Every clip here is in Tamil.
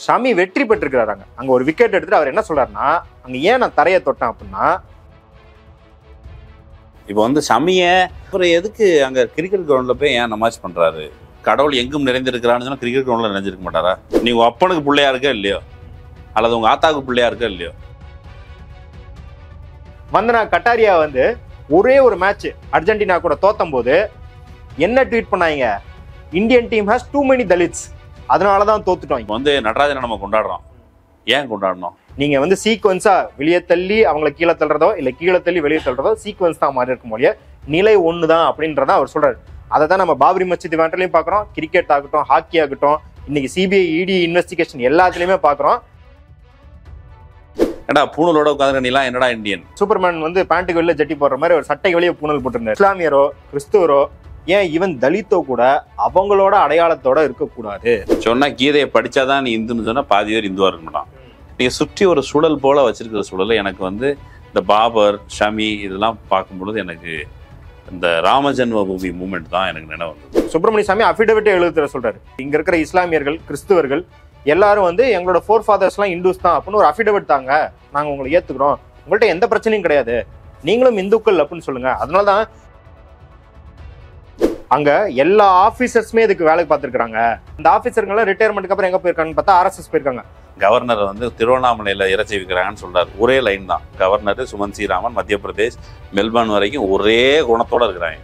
ஷமி வெற்றி பெற்றிருக்கிறாங்க. அங்க ஒரு விக்கெட் எடுத்துட்டு அவர் என்ன சொல்றாருன்னா, அங்க ஏன் நான் தரையை தொட்டேன் அப்படின்னா, இப்போ வந்து ஷமிய அப்புறம் எதுக்கு அங்க கிரிக்கெட் கிரவுண்ட்ல போய் ஏன் நமாஸ் பண்றாரு? கடவுள் எங்கும் நிறைந்திருக்கிறான்னு சொன்னா கிரிக்கெட் கிரவுண்ட்ல நிறைஞ்சிருக்க மாட்டாரா? நீ உங்க அப்பனுக்கு பிள்ளையா இருக்கா இல்லையோ, அல்லது உங்க ஆத்தாவுக்கு பிள்ளையா இருக்கா இல்லையோ? வந்தனா கட்டாரியா வந்து ஒரே ஒரு மேட்ச் அர்ஜென்டினா கூட தோத்தும் போது என்ன ட்வீட் பண்ணாங்க, Indian team has too many Dalits, அதனாலதான் தோத்துட்டோம். இப்போ வந்து நடராஜனை நம்ம கொண்டாடுறோம். ஏன் கொண்டாடணும்? நீங்க வந்து சீக்வன்ஸா வெளியே தள்ளி அவங்களை கீழே தள்ளுறதோ இல்ல கீழே தள்ளி வெளியே தள்ளுறதோ சீக்வன்ஸ் தான் மாறி இருக்கும் போலிய, நிலை ஒண்ணுதான் அப்படின்றத அவர் சொல்றாரு. அதை தான் நம்ம பாபரி மஸ்ஜித் வேண்டலையும் பாக்குறோம், கிரிக்கெட் ஆகட்டும், ஹாக்கி ஆகட்டும், இன்னைக்கு சிபிஐ இடி இன்வெஸ்டிகேஷன் எல்லாத்துலயுமே பாக்குறோம். ஏடா பூணலோட உட்காந்து நீலாம் என்னடா இந்தியன்? சூப்பர்மேன் வந்து பேண்ட்டுக்கு வெளியே ஜட்டி போடுற மாதிரி ஒரு சட்டை வெளியே பூணல் போட்டிருந்தார். இஸ்லாமியரோ கிறிஸ்துவரோ ஏன் ஈவன் தலித்தோ கூட அவங்களோட அடையாளத்தோட இருக்கக்கூடாது. சொன்னா கீதையை படிச்சாதான் நீ இந்துன்னு சொன்னா பாதி பேர் இந்துவா இருக்க மாட்டான். நீங்க சுற்றி ஒரு சூழல் போல வச்சிருக்கிற சூழல் எனக்கு வந்து இந்த பாபர் ஷமி இதெல்லாம் பார்க்கும்பொழுது எனக்கு இந்த ராமஜன்ம பூமி மூமெண்ட் தான் எனக்கு நினைவு வந்தது. சுப்பிரமணிய சாமி அஃபிடவிட்டே எழுதுற சொல்றாரு, இங்க இருக்கிற இஸ்லாமியர்கள் கிறிஸ்துவர்கள் எல்லாரும் வந்து எங்களோட ஃபோர் ஃபாதர்ஸ் எல்லாம் இந்துஸ் தான் அப்படின்னு ஒரு அஃபிடவிட் தாங்க, நாங்க உங்களை ஏத்துக்கிறோம், உங்கள்கிட்ட எந்த பிரச்சனையும் கிடையாது, நீங்களும் இந்துக்கள் அப்படின்னு சொல்லுங்க. அதனாலதான் அங்க எல்லா ஆபீசர்ஸுமே இதுக்கு வேலைக்கு பார்த்துருக்காங்க. இந்த ஆபீசருங்கெல்லாம் ரிட்டையர்மெண்ட்டுக்கு அப்புறம் எங்க போயிருக்காங்கன்னு பார்த்தா RSS போயிருக்காங்க. கவர்னர் வந்து திருவண்ணாமலையில இறச்சி வைக்கிறாங்கன்னு சொல்றாரு. ஒரே லைன் தான். கவர்னர் சுமந்த் ஸ்ரீராமன் மத்திய பிரதேஷ் மெல்பர்ன் வரைக்கும் ஒரே குணத்தோட இருக்கிறாங்க.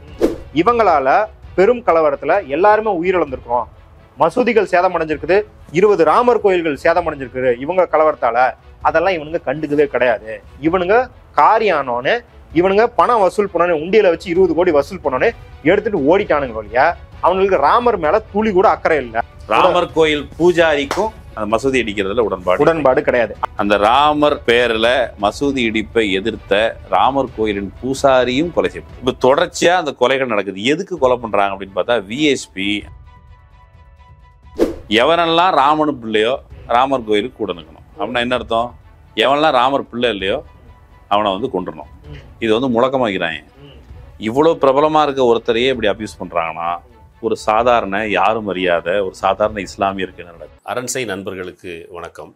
இவங்களால பெரும் கலவரத்துல எல்லாருமே உயிரிழந்திருக்கோம், மசூதிகள் சேதமடைஞ்சிருக்குது, 20 ராமர் கோயில்கள் சேதமடைஞ்சிருக்குது இவங்க கலவரத்தால. அதெல்லாம் இவனுங்க கண்டுக்கவே கிடையாது. இவனுங்க காரியானோன்னு இவனுங்க பணம் வசூல் பண்ணோன்னு உண்டியில வச்சு 20 கோடி வசூல் பண்ணோன்னு எடுத்துட்டு ஓடிட்டானுங்க இல்லையா. அவங்களுக்கு ராமர் மேல துளி கூட அக்கறை இல்லை. ராமர் கோயில் பூஜாரிக்கும் அந்த மசூதி இடிக்கிறதுல உடன்பாடு கிடையாது. அந்த ராமர் பேர்ல மசூதி இடிப்பை எதிர்த்த ராமர் கோயிலின் பூசாரியும் கொலை செய்யப்படும். இப்ப தொடர்ச்சியா அந்த கொலைகள் நடக்குது. எதுக்கு கொலை பண்றாங்க அப்படின்னு பார்த்தா VSP எவனெல்லாம் ராமனு பிள்ளையோ ராமர் கோயிலுக்கு கூட நிற்கணும் அப்படின்னா என்ன அர்த்தம்? எவனெல்லாம் ராமர் பிள்ளை இல்லையோ அவனை வந்து கொண்டுடணும். இது வந்து முழக்கமாக்கிறாங்க. இவ்வளவு பிரபலமா இருக்க ஒருத்தரையே இப்படி அபியூஸ் பண்றாங்கன்னா ஒரு சாதாரண யாரும் அறியாத ஒரு சாதாரண இஸ்லாமியருக்கு என்ன நடக்கும்? அரண்சை நண்பர்களுக்கு வணக்கம்.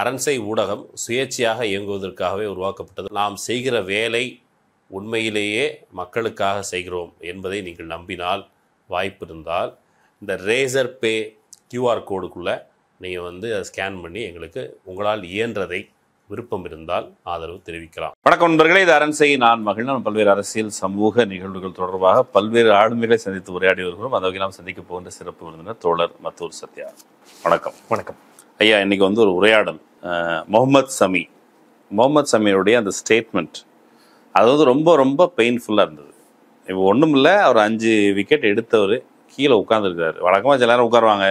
அரண்சை ஊடகம் சுயேட்சையாக இயங்குவதற்காகவே உருவாக்கப்பட்டது. நாம் செய்கிற வேலை உண்மையிலேயே மக்களுக்காக செய்கிறோம் என்பதை நீங்கள் நம்பினால், வாய்ப்பு இருந்தால் இந்த ரேசர் பே QR கோடுக்குள்ளே நீங்கள் வந்து அதை ஸ்கேன் பண்ணி எங்களுக்கு உங்களால் இயன்றதை விருப்பம் இருந்தால் ஆதரவு தெரிவிக்கலாம். வணக்கம் நண்பர்களே, இது அரண்சை. நான் மகிழ்ந்து பல்வேறு அரசியல் சமூக நிகழ்வுகள் தொடர்பாக பல்வேறு ஆளுமைகளை சந்தித்து உரையாடி வருகிறோம். அந்த வகையில் நாம் சந்திக்க போகின்ற சிறப்பு விருந்தினர் தோழர் மத்தூர் சத்யா. வணக்கம். வணக்கம் ஐயா. இன்னைக்கு வந்து ஒரு உரையாடல் முகமது சமியுடைய அந்த ஸ்டேட்மெண்ட் அது வந்து ரொம்ப ரொம்ப பெயின்ஃபுல்லாக இருந்தது. இப்போ ஒன்றும் இல்லை, அவர் 5 விக்கெட் எடுத்தவர் கீழே உட்காந்துருக்காரு. வழக்கமாக சில நேரம் உட்காருவாங்க,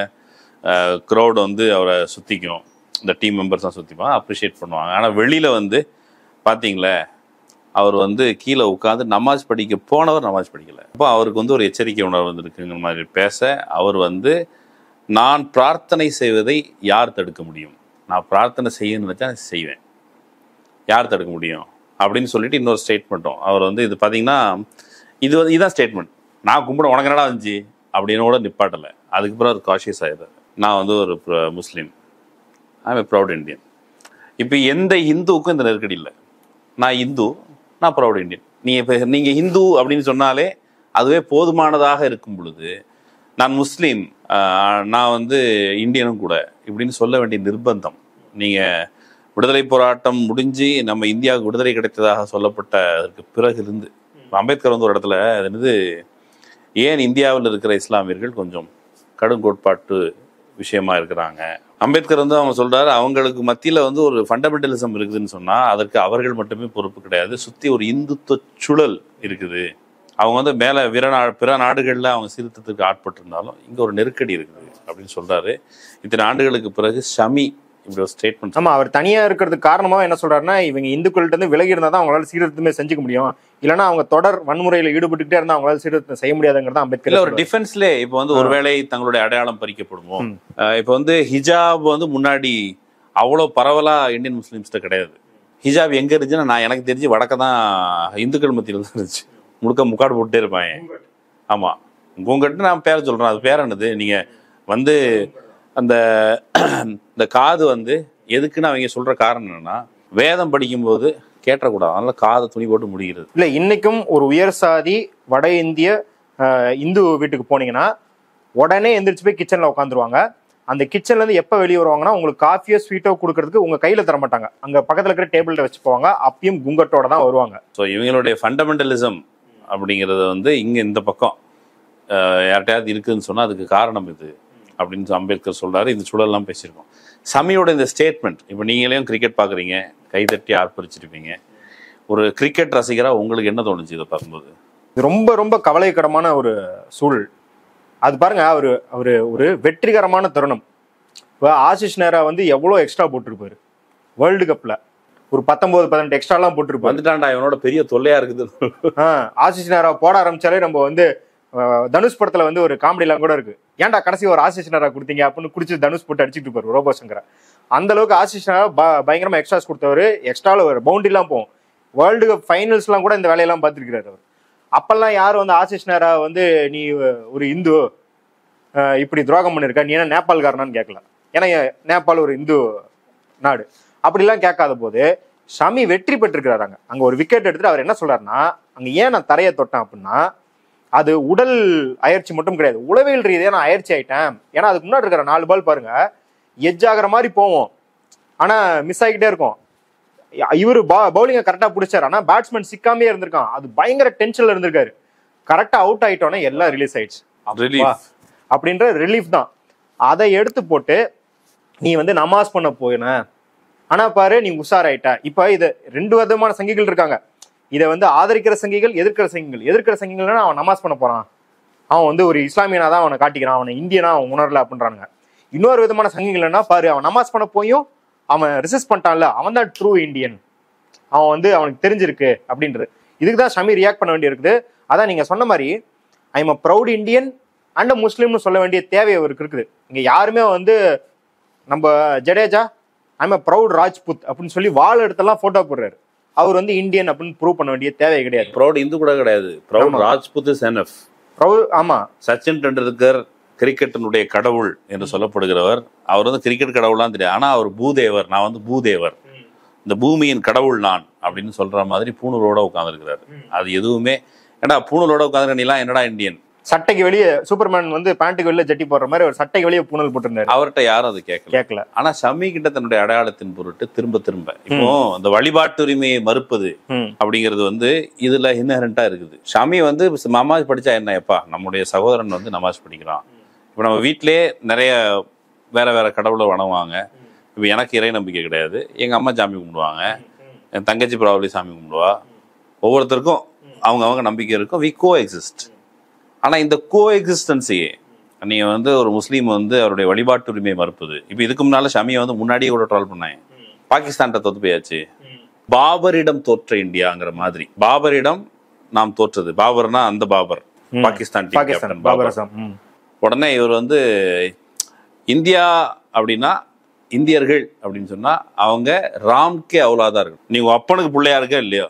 க்ரௌடு வந்து அவரை சுற்றிக்கும், இந்த டீம் மெம்பர்ஸ் தான் சுற்றிப்பாங்க, அப்ரிஷியேட் பண்ணுவாங்க. ஆனால் வெளியில் வந்து பார்த்தீங்களே அவர் வந்து கீழே உட்காந்து நமாஸ் படிக்க போனவர் நமாஸ் படிக்கலை. அப்போ அவருக்கு வந்து ஒரு எச்சரிக்கை உணர்வு வந்துருக்குங்கிற மாதிரி பேச, அவர் வந்து நான் பிரார்த்தனை செய்வதை யார் தடுக்க முடியும், நான் பிரார்த்தனை செய்யணும்னு நினச்சா செய்வேன், யார் தடுக்க முடியும் அப்படின்னு சொல்லிட்டு இன்னொரு ஸ்டேட்மெண்ட்டும் அவர் வந்து இது பார்த்தீங்கன்னா இதுதான் ஸ்டேட்மெண்ட். நான் கும்பிட உனக்கு என்னடா இருந்துச்சு அப்படின்னு கூட நிப்பாட்டலை. அதுக்கப்புறம் அவர் காஷியஸ் ஆகிடுறாரு. நான் வந்து ஒரு முஸ்லீம், ஐ எம் ப்ரௌட் இண்டியன். இப்போ எந்த இந்துவுக்கும் இந்த நெருக்கடி இல்லை. நான் இந்து, நான் ப்ரௌட் இண்டியன். நீங்கள் ஹிந்து அப்படின்னு சொன்னாலே அதுவே போதுமானதாக இருக்கும் பொழுது, நான் முஸ்லீம், நான் வந்து இந்தியனும் கூட இப்படின்னு சொல்ல வேண்டிய நிர்பந்தம். நீங்கள் விடுதலை போராட்டம் முடிஞ்சு நம்ம இந்தியாவுக்கு விடுதலை கிடைத்ததாக சொல்லப்பட்ட அதற்கு பிறகு இருந்து அம்பேத்கர் வந்து ஒரு இடத்துல அது என்னது, ஏன் இந்தியாவில் இருக்கிற இஸ்லாமியர்கள் கொஞ்சம் கடும் கோட்பாட்டு விஷயமா இருக்கிறாங்க. அம்பேத்கர் வந்து அவங்க சொல்றாரு, அவங்களுக்கு மத்தியில் வந்து ஒரு ஃபண்டமெண்டலிசம் இருக்குதுன்னு சொன்னால் அதற்கு அவர்கள் மட்டுமே பொறுப்பு கிடையாது, சுற்றி ஒரு இந்துத்துவ சுழல் இருக்குது. அவங்க வந்து மேலே பிற நாடுகளில் அவங்க சீர்திருத்தத்துக்கு ஆட்பட்டிருந்தாலும் இங்கே ஒரு நெருக்கடி இருக்குது அப்படின்னு சொல்றாரு. இத்தனை ஆண்டுகளுக்கு பிறகு ஷமி இப்படி ஒரு ஸ்டேட்மெண்ட். ஆமா, அவர் தனியா இருக்கிறதுக்கு காரணமா என்ன சொல்றாருன்னா, இவங்க இந்துக்கள்கிட்ட இருந்து விலகி இருந்தா தான் அவங்களால சீர்திருத்தமே செஞ்சுக்க முடியும், இல்லைன்னா அவங்க தொடர் வன்முறையில ஈடுபட்டுக்கிட்டே இருந்தா அவங்களால சீர்திருத்தம் செய்ய முடியாதுங்கிறத அம்பேத்கர் ஒரு டிஃபென்ஸ்ல. இப்போ வந்து ஒருவேளை தங்களுடைய அடையாளம் பறிக்கப்படுமோ, இப்போ வந்து ஹிஜாப் வந்து முன்னாடி அவ்வளோ பரவலா இந்தியன் முஸ்லீம்ஸ்ட கிடையாது. ஹிஜாப் எங்க இருந்துச்சுன்னா நான் எனக்கு தெரிஞ்சு வடக்க தான் இந்துக்கள் மத்தியில் தான் இருந்துச்சு. முக்காடு போட்டுட்டே இருப்பாங்க. ஆமா, உங்ககிட்ட நான் பேர சொல்றேன், அது பேர் என்னது, நீங்க வந்து அந்த இந்த காது வந்து எதுக்குன்னு அவங்க சொல்ற காரணம் என்னன்னா, வேதம் படிக்கும்போது கேட்டக்கூடாது, அதனால காதை துணி போட்டு முடிகிறது. இல்ல இன்னைக்கும் ஒரு உயர் சாதி வட இந்திய இந்து வீட்டுக்கு போனீங்கன்னா உடனே எந்திரிச்சு போய் கிச்சன்ல உட்காந்துருவாங்க. அந்த கிச்சன்ல இருந்து எப்ப வெளியே வருவாங்கன்னா, உங்களுக்கு காஃபியோ ஸ்வீட்டோ கொடுக்கறதுக்கு உங்க கையில தர மாட்டாங்க, அங்க பக்கத்துல இருக்கிற டேபிள்ல வச்சு போவாங்க. அப்பயும் குங்கட்டோட தான் வருவாங்க. ஸோ இவங்களுடைய ஃபண்டமெண்டலிசம் அப்படிங்கிறது வந்து இங்க இந்த பக்கம் யார்கிட்டயாவது இருக்குதுன்னு சொன்னா அதுக்கு காரணம் இது அப்படின்னு அம்பேத்கர் சொல்றாரு. இந்த சூழல்லாம் பேசியிருக்கோம். சமியோட இந்த ஸ்டேட்மெண்ட், இப்போ நீங்களையும் கிரிக்கெட் பார்க்குறீங்க, கைதட்டி ஆர்ப்பரிச்சிருப்பீங்க. ஒரு கிரிக்கெட் ரசிகராக உங்களுக்கு என்ன தோணுச்சு இதை பார்க்கும்போது? ரொம்ப ரொம்ப கவலைக்கிடமான ஒரு சூழல் அது. பாருங்க, அவரு ஒரு வெற்றிகரமான தருணம். இப்போ ஆசிஷ் நேரா வந்து எவ்வளோ எக்ஸ்ட்ரா போட்டிருப்பாரு வேர்ல்டு கப்ல, ஒரு 19-18 எக்ஸ்ட்ராலாம் போட்டிருப்பாரு. வந்துட்டான்டா இவனோட பெரிய தொல்லையா இருக்குது. ஆசிஷ் நேரா போட ஆரம்பிச்சாலே நம்ம வந்து தனுஷ் படத்துல வந்து ஒரு காமெடிலாம் கூட இருக்கு, ஏன்டா கடைசி ஒரு ஆசிஷ் நேரா கொடுத்தீங்க அப்படின்னு குடிச்சு தனுஷ் போட்டு அடிச்சுட்டு இருப்பாரு ரோபோ சங்கரை. அந்த அளவுக்கு ஆசிஷ் நேரா பயங்கரமா எக்ஸ்ட்ராஸ் கொடுத்தவர். எக்ஸ்ட்ரால ஒரு பவுண்டரிலாம் போகும். வேர்ல்டு கப் ஃபைனல்ஸ்லாம் கூட இந்த வேலையெல்லாம் பார்த்துருக்கிறாரு அவர். அப்பெல்லாம் யாரும் வந்து ஆசிஷ் நேரா வந்து நீ ஒரு இந்து இப்படி துரோகம் பண்ணிருக்க, நீ என்ன நேபாள்காரனான்னு கேட்கல. ஏன்னா நேபாள் ஒரு இந்து நாடு. அப்படிலாம் கேட்காத போது ஷமி வெற்றி பெற்றிருக்கிறாங்க. அங்க ஒரு விக்கெட் எடுத்துட்டு அவர் என்ன சொல்றாருன்னா, அங்க ஏன் நான் தரையை தொட்டேன் அப்படின்னா, அது உடல் அயற்சி மட்டும் கிடையாது, உளவியல் ரீதியாக நான் அயற்சி ஆயிட்டேன். ஏன்னா அதுக்கு முன்னாடி இருக்கிற 4 பால் பாருங்க, எட்ஜ் ஆகிற மாதிரி போவோம், ஆனா மிஸ் ஆகிக்கிட்டே இருக்கும். இவரு பவுலிங்கை கரெக்டா பிடிச்சாரு, ஆனா பேட்ஸ்மேன் சிக்காமே இருந்திருக்கான். அது பயங்கர டென்ஷன்ல இருந்திருக்காரு. கரெக்டா அவுட் ஆயிட்டோன்னே எல்லாம் ரிலீஸ் ஆயிடுச்சு அப்படின்ற ரிலீஃப் தான். அதை எடுத்து போட்டு நீ வந்து நமாஸ் பண்ண போயின, ஆனா பாரு நீ உஷாராயிட்ட. இப்ப இது 2 விதமான சங்கிகள் இருக்காங்க. இதை வந்து ஆதரிக்கிற சங்கிகள், எதிர்க்கிற சங்கிகள். எதிர்க்கிற சங்கிகள்னா அவன் நமாஸ் பண்ண போறான், அவன் வந்து ஒரு இஸ்லாமியனா தான் அவனை காட்டிக்கிறான், அவனை இந்தியனா அவன் உணரல அப்படின்றாங்க. இன்னொரு விதமான சங்கிகள்னா, பாரு அவன் நமாஸ் பண்ண போயும் அவன் ரிசஸ்ட் பண்ணிட்டான்ல, அவன் தான் ட்ரூ இந்தியன், அவன் வந்து அவனுக்கு தெரிஞ்சிருக்கு அப்படின்றது. இதுக்கு தான் ஷமி ரியாக்ட் பண்ண வேண்டி இருக்குது. அதான் நீங்க சொன்ன மாதிரி I am a proud Indian and முஸ்லீம்னு சொல்ல வேண்டிய தேவை அவருக்கு இருக்குது. இங்க யாருமே வந்து நம்ம Jadeja I am a proud Rajput அப்படின்னு சொல்லி வால் எடுத்தெல்லாம் போட்டோ போடுறாரு. அவர் வந்து இந்தியன் அப்படின்னு ப்ரூவ் பண்ண வேண்டிய தேவை கிடையாது. ப்ரௌட் இந்து கூட கிடையாது, ப்ரௌட் ராஜ்புத் இஸ் எனஃப். ஆமா, சச்சின் டெண்டுல்கர் கிரிக்கெட்டினுடைய கடவுள் என்று சொல்லப்படுகிறவர். அவர் வந்து கிரிக்கெட் கடவுள்லாம் தெரியாது, ஆனா அவர் பூதேவர், நான் வந்து பூதேவர், இந்த பூமியின் கடவுள் நான் அப்படின்னு சொல்ற மாதிரி பூணூலோட உட்காந்துருக்கிறாரு. அது எதுவுமே ஏன்னா பூணூலோட உட்காந்துருக்க நீலாம் என்னடா இந்தியன்? சட்டைக்கு வெளியே சூப்பர்மேன் வந்து பேண்ட்டுக்கு வெளியே ஜட்டி போடுற மாதிரி ஒரு சட்டைக்கு வெளியே பூணல் போட்டிருந்தாரு. அவர்கிட்ட யாரும் அது கேட்கல. ஆனா ஷமி கிட்ட தன்னுடைய அடையாளத்தின் பொருட்டு திரும்ப இப்போ இந்த வழிபாட்டு உரிமையை மறுப்பது அப்படிங்கிறது வந்து இதுல இன்ஹரண்டா இருக்குது. ஷமி வந்து நமாஸ் படிச்சா என்ன, எப்பா நம்முடைய சகோதரன் வந்து நமாஸ் படிக்கிறான். இப்போ நம்ம வீட்டிலேயே நிறைய வேற வேற கடவுளை வணங்குவாங்க. இப்போ எனக்கு இறை நம்பிக்கை கிடையாது, எங்க அம்மா சாமி கும்பிடுவாங்க, என் தங்கச்சி ப்ராபப்ளி சாமி கும்பிடுவா. ஒவ்வொருத்தருக்கும் அவங்க நம்பிக்கை இருக்கும். We coexist. ஆனா இந்த கோ எக்ஸிஸ்டன்ஸையே நீங்க வந்து ஒரு முஸ்லீம் வந்து அவருடைய வழிபாட்டு உரிமையை மறுப்பது. இப்போ இதுக்கு முன்னால ஷமியை வந்து முன்னாடியே கூட ட்ரால் பண்ணாங்க. பாகிஸ்தான் தோத்து போயாச்சு, பாபரிடம் தோற்ற இந்தியாங்கிற மாதிரி. பாபரிடம் நாம் தோற்றது, பாபர்னா அந்த பாபர், பாகிஸ்தான் பாபர். உடனே இவர் வந்து இந்தியா அப்படின்னா இந்தியர்கள் அப்படின்னு சொன்னா அவங்க ராம்கே அவுலாதா இருக்கு. நீ உங்க அப்பனுக்கு பிள்ளையா இருக்க இல்லையோ,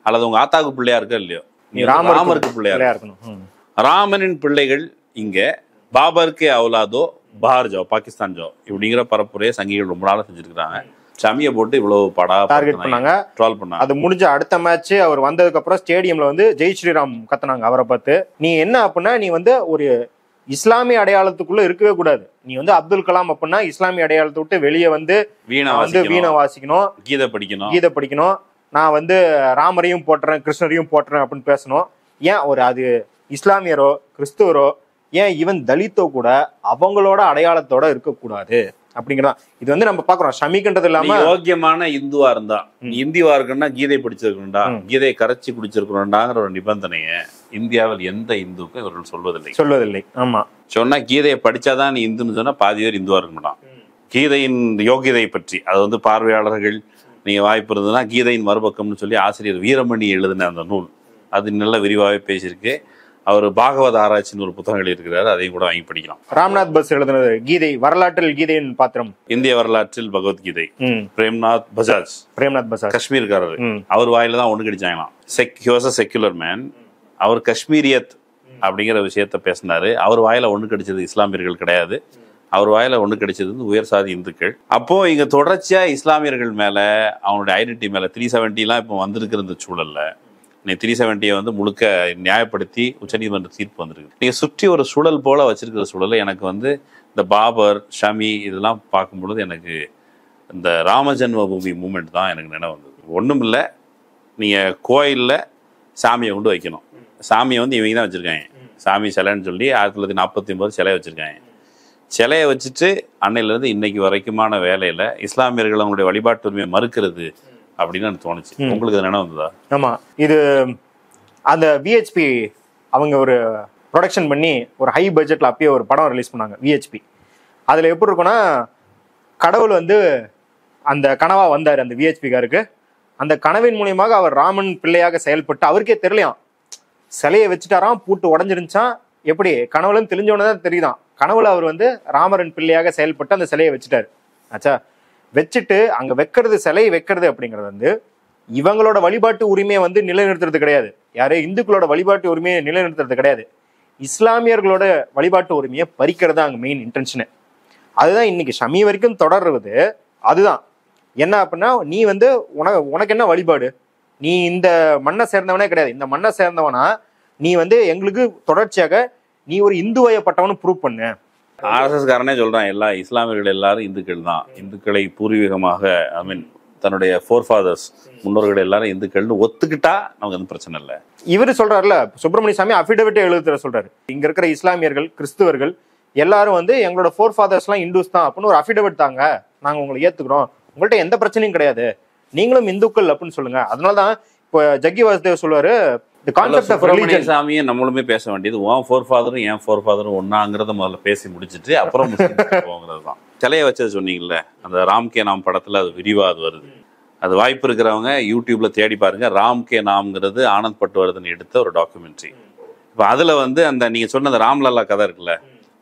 அல்லது உங்க ஆத்தாவுக்கு பிள்ளையா இருக்க இல்லையோ, நீ ராமருக்கு பிள்ளையா இருக்கணும். ராமனின் பிள்ளைகள் இங்க, பாபருக்கு அவுலாதோ பார் ஜாவ், பாகிஸ்தான் ஜாவ் இப்படிங்கிற பரப்புரையை சங்கிகள் ரொம்ப நாளா செஞ்சிருக்காங்க. ஷமியை போட்டு இவ்வளவு படா டார்கெட் பண்ணாங்க, ட்ரால் பண்ணாங்க. அது முடிஞ்ச அடுத்த மேட்ச் அவர் வந்ததுக்கு அப்புறம் ஸ்டேடியம்ல வந்து ஜெய் ஸ்ரீராம் கத்துனாங்க அவரை பார்த்து. நீ என்ன அப்படின்னா, நீ வந்து ஒரு இஸ்லாமிய அடையாளத்துக்குள்ள இருக்கவே கூடாது. நீ வந்து அப்துல் கலாம் அப்படின்னா இஸ்லாமிய அடையாளத்தை விட்டு வெளியே வந்து வீணை வாசிக்கணும், கீதை படிக்கணும். நான் வந்து ராமரையும் போட்டுறேன், கிருஷ்ணரையும் போட்டுறேன் அப்படின்னு பேசணும். ஏன் ஒரு அது இஸ்லாமியரோ கிறிஸ்துவரோ, ஏன் ஈவன் தலித்தோ கூட அவங்களோட அடையாளத்தோட இருக்கக்கூடாது அப்படிங்கிறதா. இது வந்து நம்ம பாக்குறோம் ஷமிக்குன்றது இல்லாம யோக்கியமான இந்துவா இருந்தா, இந்தியா இருக்குன்னா கீதை படிச்சிருக்கணும்டா, கீதையை கரைச்சி குடிச்சிருக்கணும்டாங்கிற ஒரு நிபந்தனையை இந்தியாவில் எந்த இந்துக்கும் இவர்கள் சொல்வதில்லை. ஆமா, சொன்னா கீதையை படிச்சாதான் நீ இந்துன்னு சொன்னா பாதி பேர் இந்துவா இருக்க மாட்டான். கீதையின் யோகியதை பற்றி அது வந்து பார்வையாளர்கள் நீங்க வாய்ப்பு இருந்ததுன்னா கீதையின் மறுபக்கம்னு சொல்லி ஆசிரியர் வீரமணி எழுதின அந்த நூல் அது நல்ல விரிவாகவே பேசியிருக்கு. அவர் பாகவத ஆராய்ச்சின்னு ஒரு புத்தகம் எழுதியிருக்கிறாரு, அதையும் கூட வாங்கி படிக்கலாம். ராம்நாத் பஸ் எழுதினது கீதை, வரலாற்றில் கீதையின் பாத்திரம், இந்திய வரலாற்றில் பகவத்கீதை, பிரேம்நாத் பஜாஜ் காஷ்மீர்காரர், அவர் வாயில தான் ஒண்ணு கிடைச்சாங்களாம். செக்யுலர் மேன், அவர் காஷ்மீரியத் அப்படிங்கிற விஷயத்த பேசினாரு. அவர் வாயில ஒண்ணு கிடைச்சது இஸ்லாமியர்கள் கிடையாது, அவர் வாயில ஒண்ணு கிடைச்சது வந்து உயர் சாதி இந்துக்கள். அப்போ இங்க தொடர்ச்சியா இஸ்லாமியர்கள் மேல அவனுடைய ஐடென்டிட்டி மேல 370 இப்போ வந்திருக்கிற இந்த சூழல்ல நீ 370 வந்து முழுக்க நியாயப்படுத்தி உச்சநீதிமன்ற தீர்ப்பு வந்திருக்கு. நீங்க சுற்றி ஒரு சூழல் போல வச்சிருக்கிற சூழல்ல எனக்கு வந்து இந்த பாபர் ஷமி இதெல்லாம் பார்க்கும்பொழுது எனக்கு இந்த ராமஜென்ம பூமி மூமெண்ட் தான் எனக்கு நினைவு வந்தது. ஒன்றும் இல்லை, நீங்கள் கோயிலில் சாமியை கொண்டு வைக்கணும். சாமியை வந்து இவங்க தான் வச்சுருக்காங்க. சாமி சிலைன்னு சொல்லி 1949 சிலையை வச்சுருக்காங்க. சிலையை வச்சுட்டு அன்னையிலேருந்து இன்னைக்கு வரைக்குமான வேலையில் இஸ்லாமியர்கள் அவங்களுடைய வழிபாட்டு உரிமையை மறுக்கிறது அப்படின்னு எனக்கு தோணுச்சு. உங்களுக்கு அது நினைவு வந்ததா? ஆமாம், இது அந்த விஹெச்பி அவங்க ஒரு ப்ரொடக்ஷன் பண்ணி ஒரு ஹை பட்ஜெட்டில் அப்பயே ஒரு படம் ரிலீஸ் பண்ணாங்க விஹெச்பி. அதில் எப்படி இருக்குன்னா, கடவுள் வந்து அந்த கனவா வந்தார் அந்த விஹெச்பிக்காருக்கு. அந்த கனவின் மூலியமாக அவர் ராமன் பிள்ளையாக செயல்பட்டு அவருக்கே தெரியலையாம், சிலையை வச்சுட்டாராம், பூட்டு உடஞ்சிருந்துச்சான். எப்படி கனவுலன்னு தெரிஞ்சவனே தான் தெரியுதான், கனவுல அவர் வந்து ராமரன் பிள்ளையாக செயல்பட்டு அந்த சிலையை வச்சுட்டாரு. ஆச்சா, வச்சுட்டு அங்க வைக்கிறது, சிலையை வைக்கிறது அப்படிங்கிறது வந்து இவங்களோட வழிபாட்டு உரிமையை வந்து நிலைநிறுத்துறது கிடையாது. யாரு இந்துக்களோட வழிபாட்டு உரிமையை நிலைநிறுத்துறது கிடையாது, இஸ்லாமியர்களோட வழிபாட்டு உரிமையை பறிக்கிறது அங்க மெயின் இன்டென்ஷனு. அதுதான் இன்னைக்கு ஷமி வரைக்கும் தொடர்றது. அதுதான் என்ன அப்படின்னா, நீ வந்து உனக்கு என்ன வழிபாடு, நீ இந்த மண்ணை சேர்ந்தவனே கிடையாது. இந்த மண்ணை சேர்ந்தவனா நீ வந்து எங்களுக்கு தொடர்ச்சியாக நீ ஒரு இந்துவயப்பட்டவனு ப்ரூவ் பண்ணு. ஆர்எஸ்எஸ் காரனே சொல்றான், எல்லா இஸ்லாமியர்கள் எல்லாரும் இந்துக்கள் தான், இந்துக்களை பூர்வீகமாக தன்னுடைய ஃபோர்ஃபாதர்ஸ் முன்னோர்கள் எல்லாரும் இந்துக்கள்னு ஒத்துக்கிட்டா நமக்கு எதுவும் பிரச்சனை இல்லை. இவரு சொல்றாருல, சுப்பிரமணிய சாமி அஃபிடவிட்டே எழுதுற சொல்றாரு, இங்க இருக்கிற இஸ்லாமியர்கள் கிறிஸ்துவர்கள் எல்லாரும் வந்து எங்களோட ஃபோர்ஃபாதர்ஸ் எல்லாம் இந்துஸ் தான் அப்படின்னு ஒரு அஃபிடவிட் தாங்க, நாங்க உங்களை ஏத்துக்கிறோம், உங்கள்கிட்ட எந்த பிரச்சனையும் கிடையாது, நீங்களும் இந்துக்கள் அப்படின்னு சொல்லுங்க. அதனாலதான் இப்போ ஜக்கி வாசுதேவ் சொல்லுவாரு, சாமியை நம்மளுமே பேச வேண்டியது உன் ஃபோர்ஃபாதரும் என் ஃபோர்ஃபாதரும் ஒன்னாங்கிறத முதல்ல பேசி முடிச்சுட்டு அப்புறம் போங்கிறது தான். சிலையை வச்சது சொன்னீங்கல்ல, அந்த ராம் கே நாம் படத்துல அது விரிவா அது வருது. அது வாய்ப்பு இருக்கிறவங்க யூடியூப்ல தேடி பாருங்க. ராம் கே நாம்ங்கிறது ஆனந்த் பட்வர்தன் எடுத்த ஒரு டாக்குமெண்ட்ரி. இப்போ அதுல வந்து அந்த நீங்க சொன்ன அந்த ராம்லல்லா கதை இருக்குல்ல,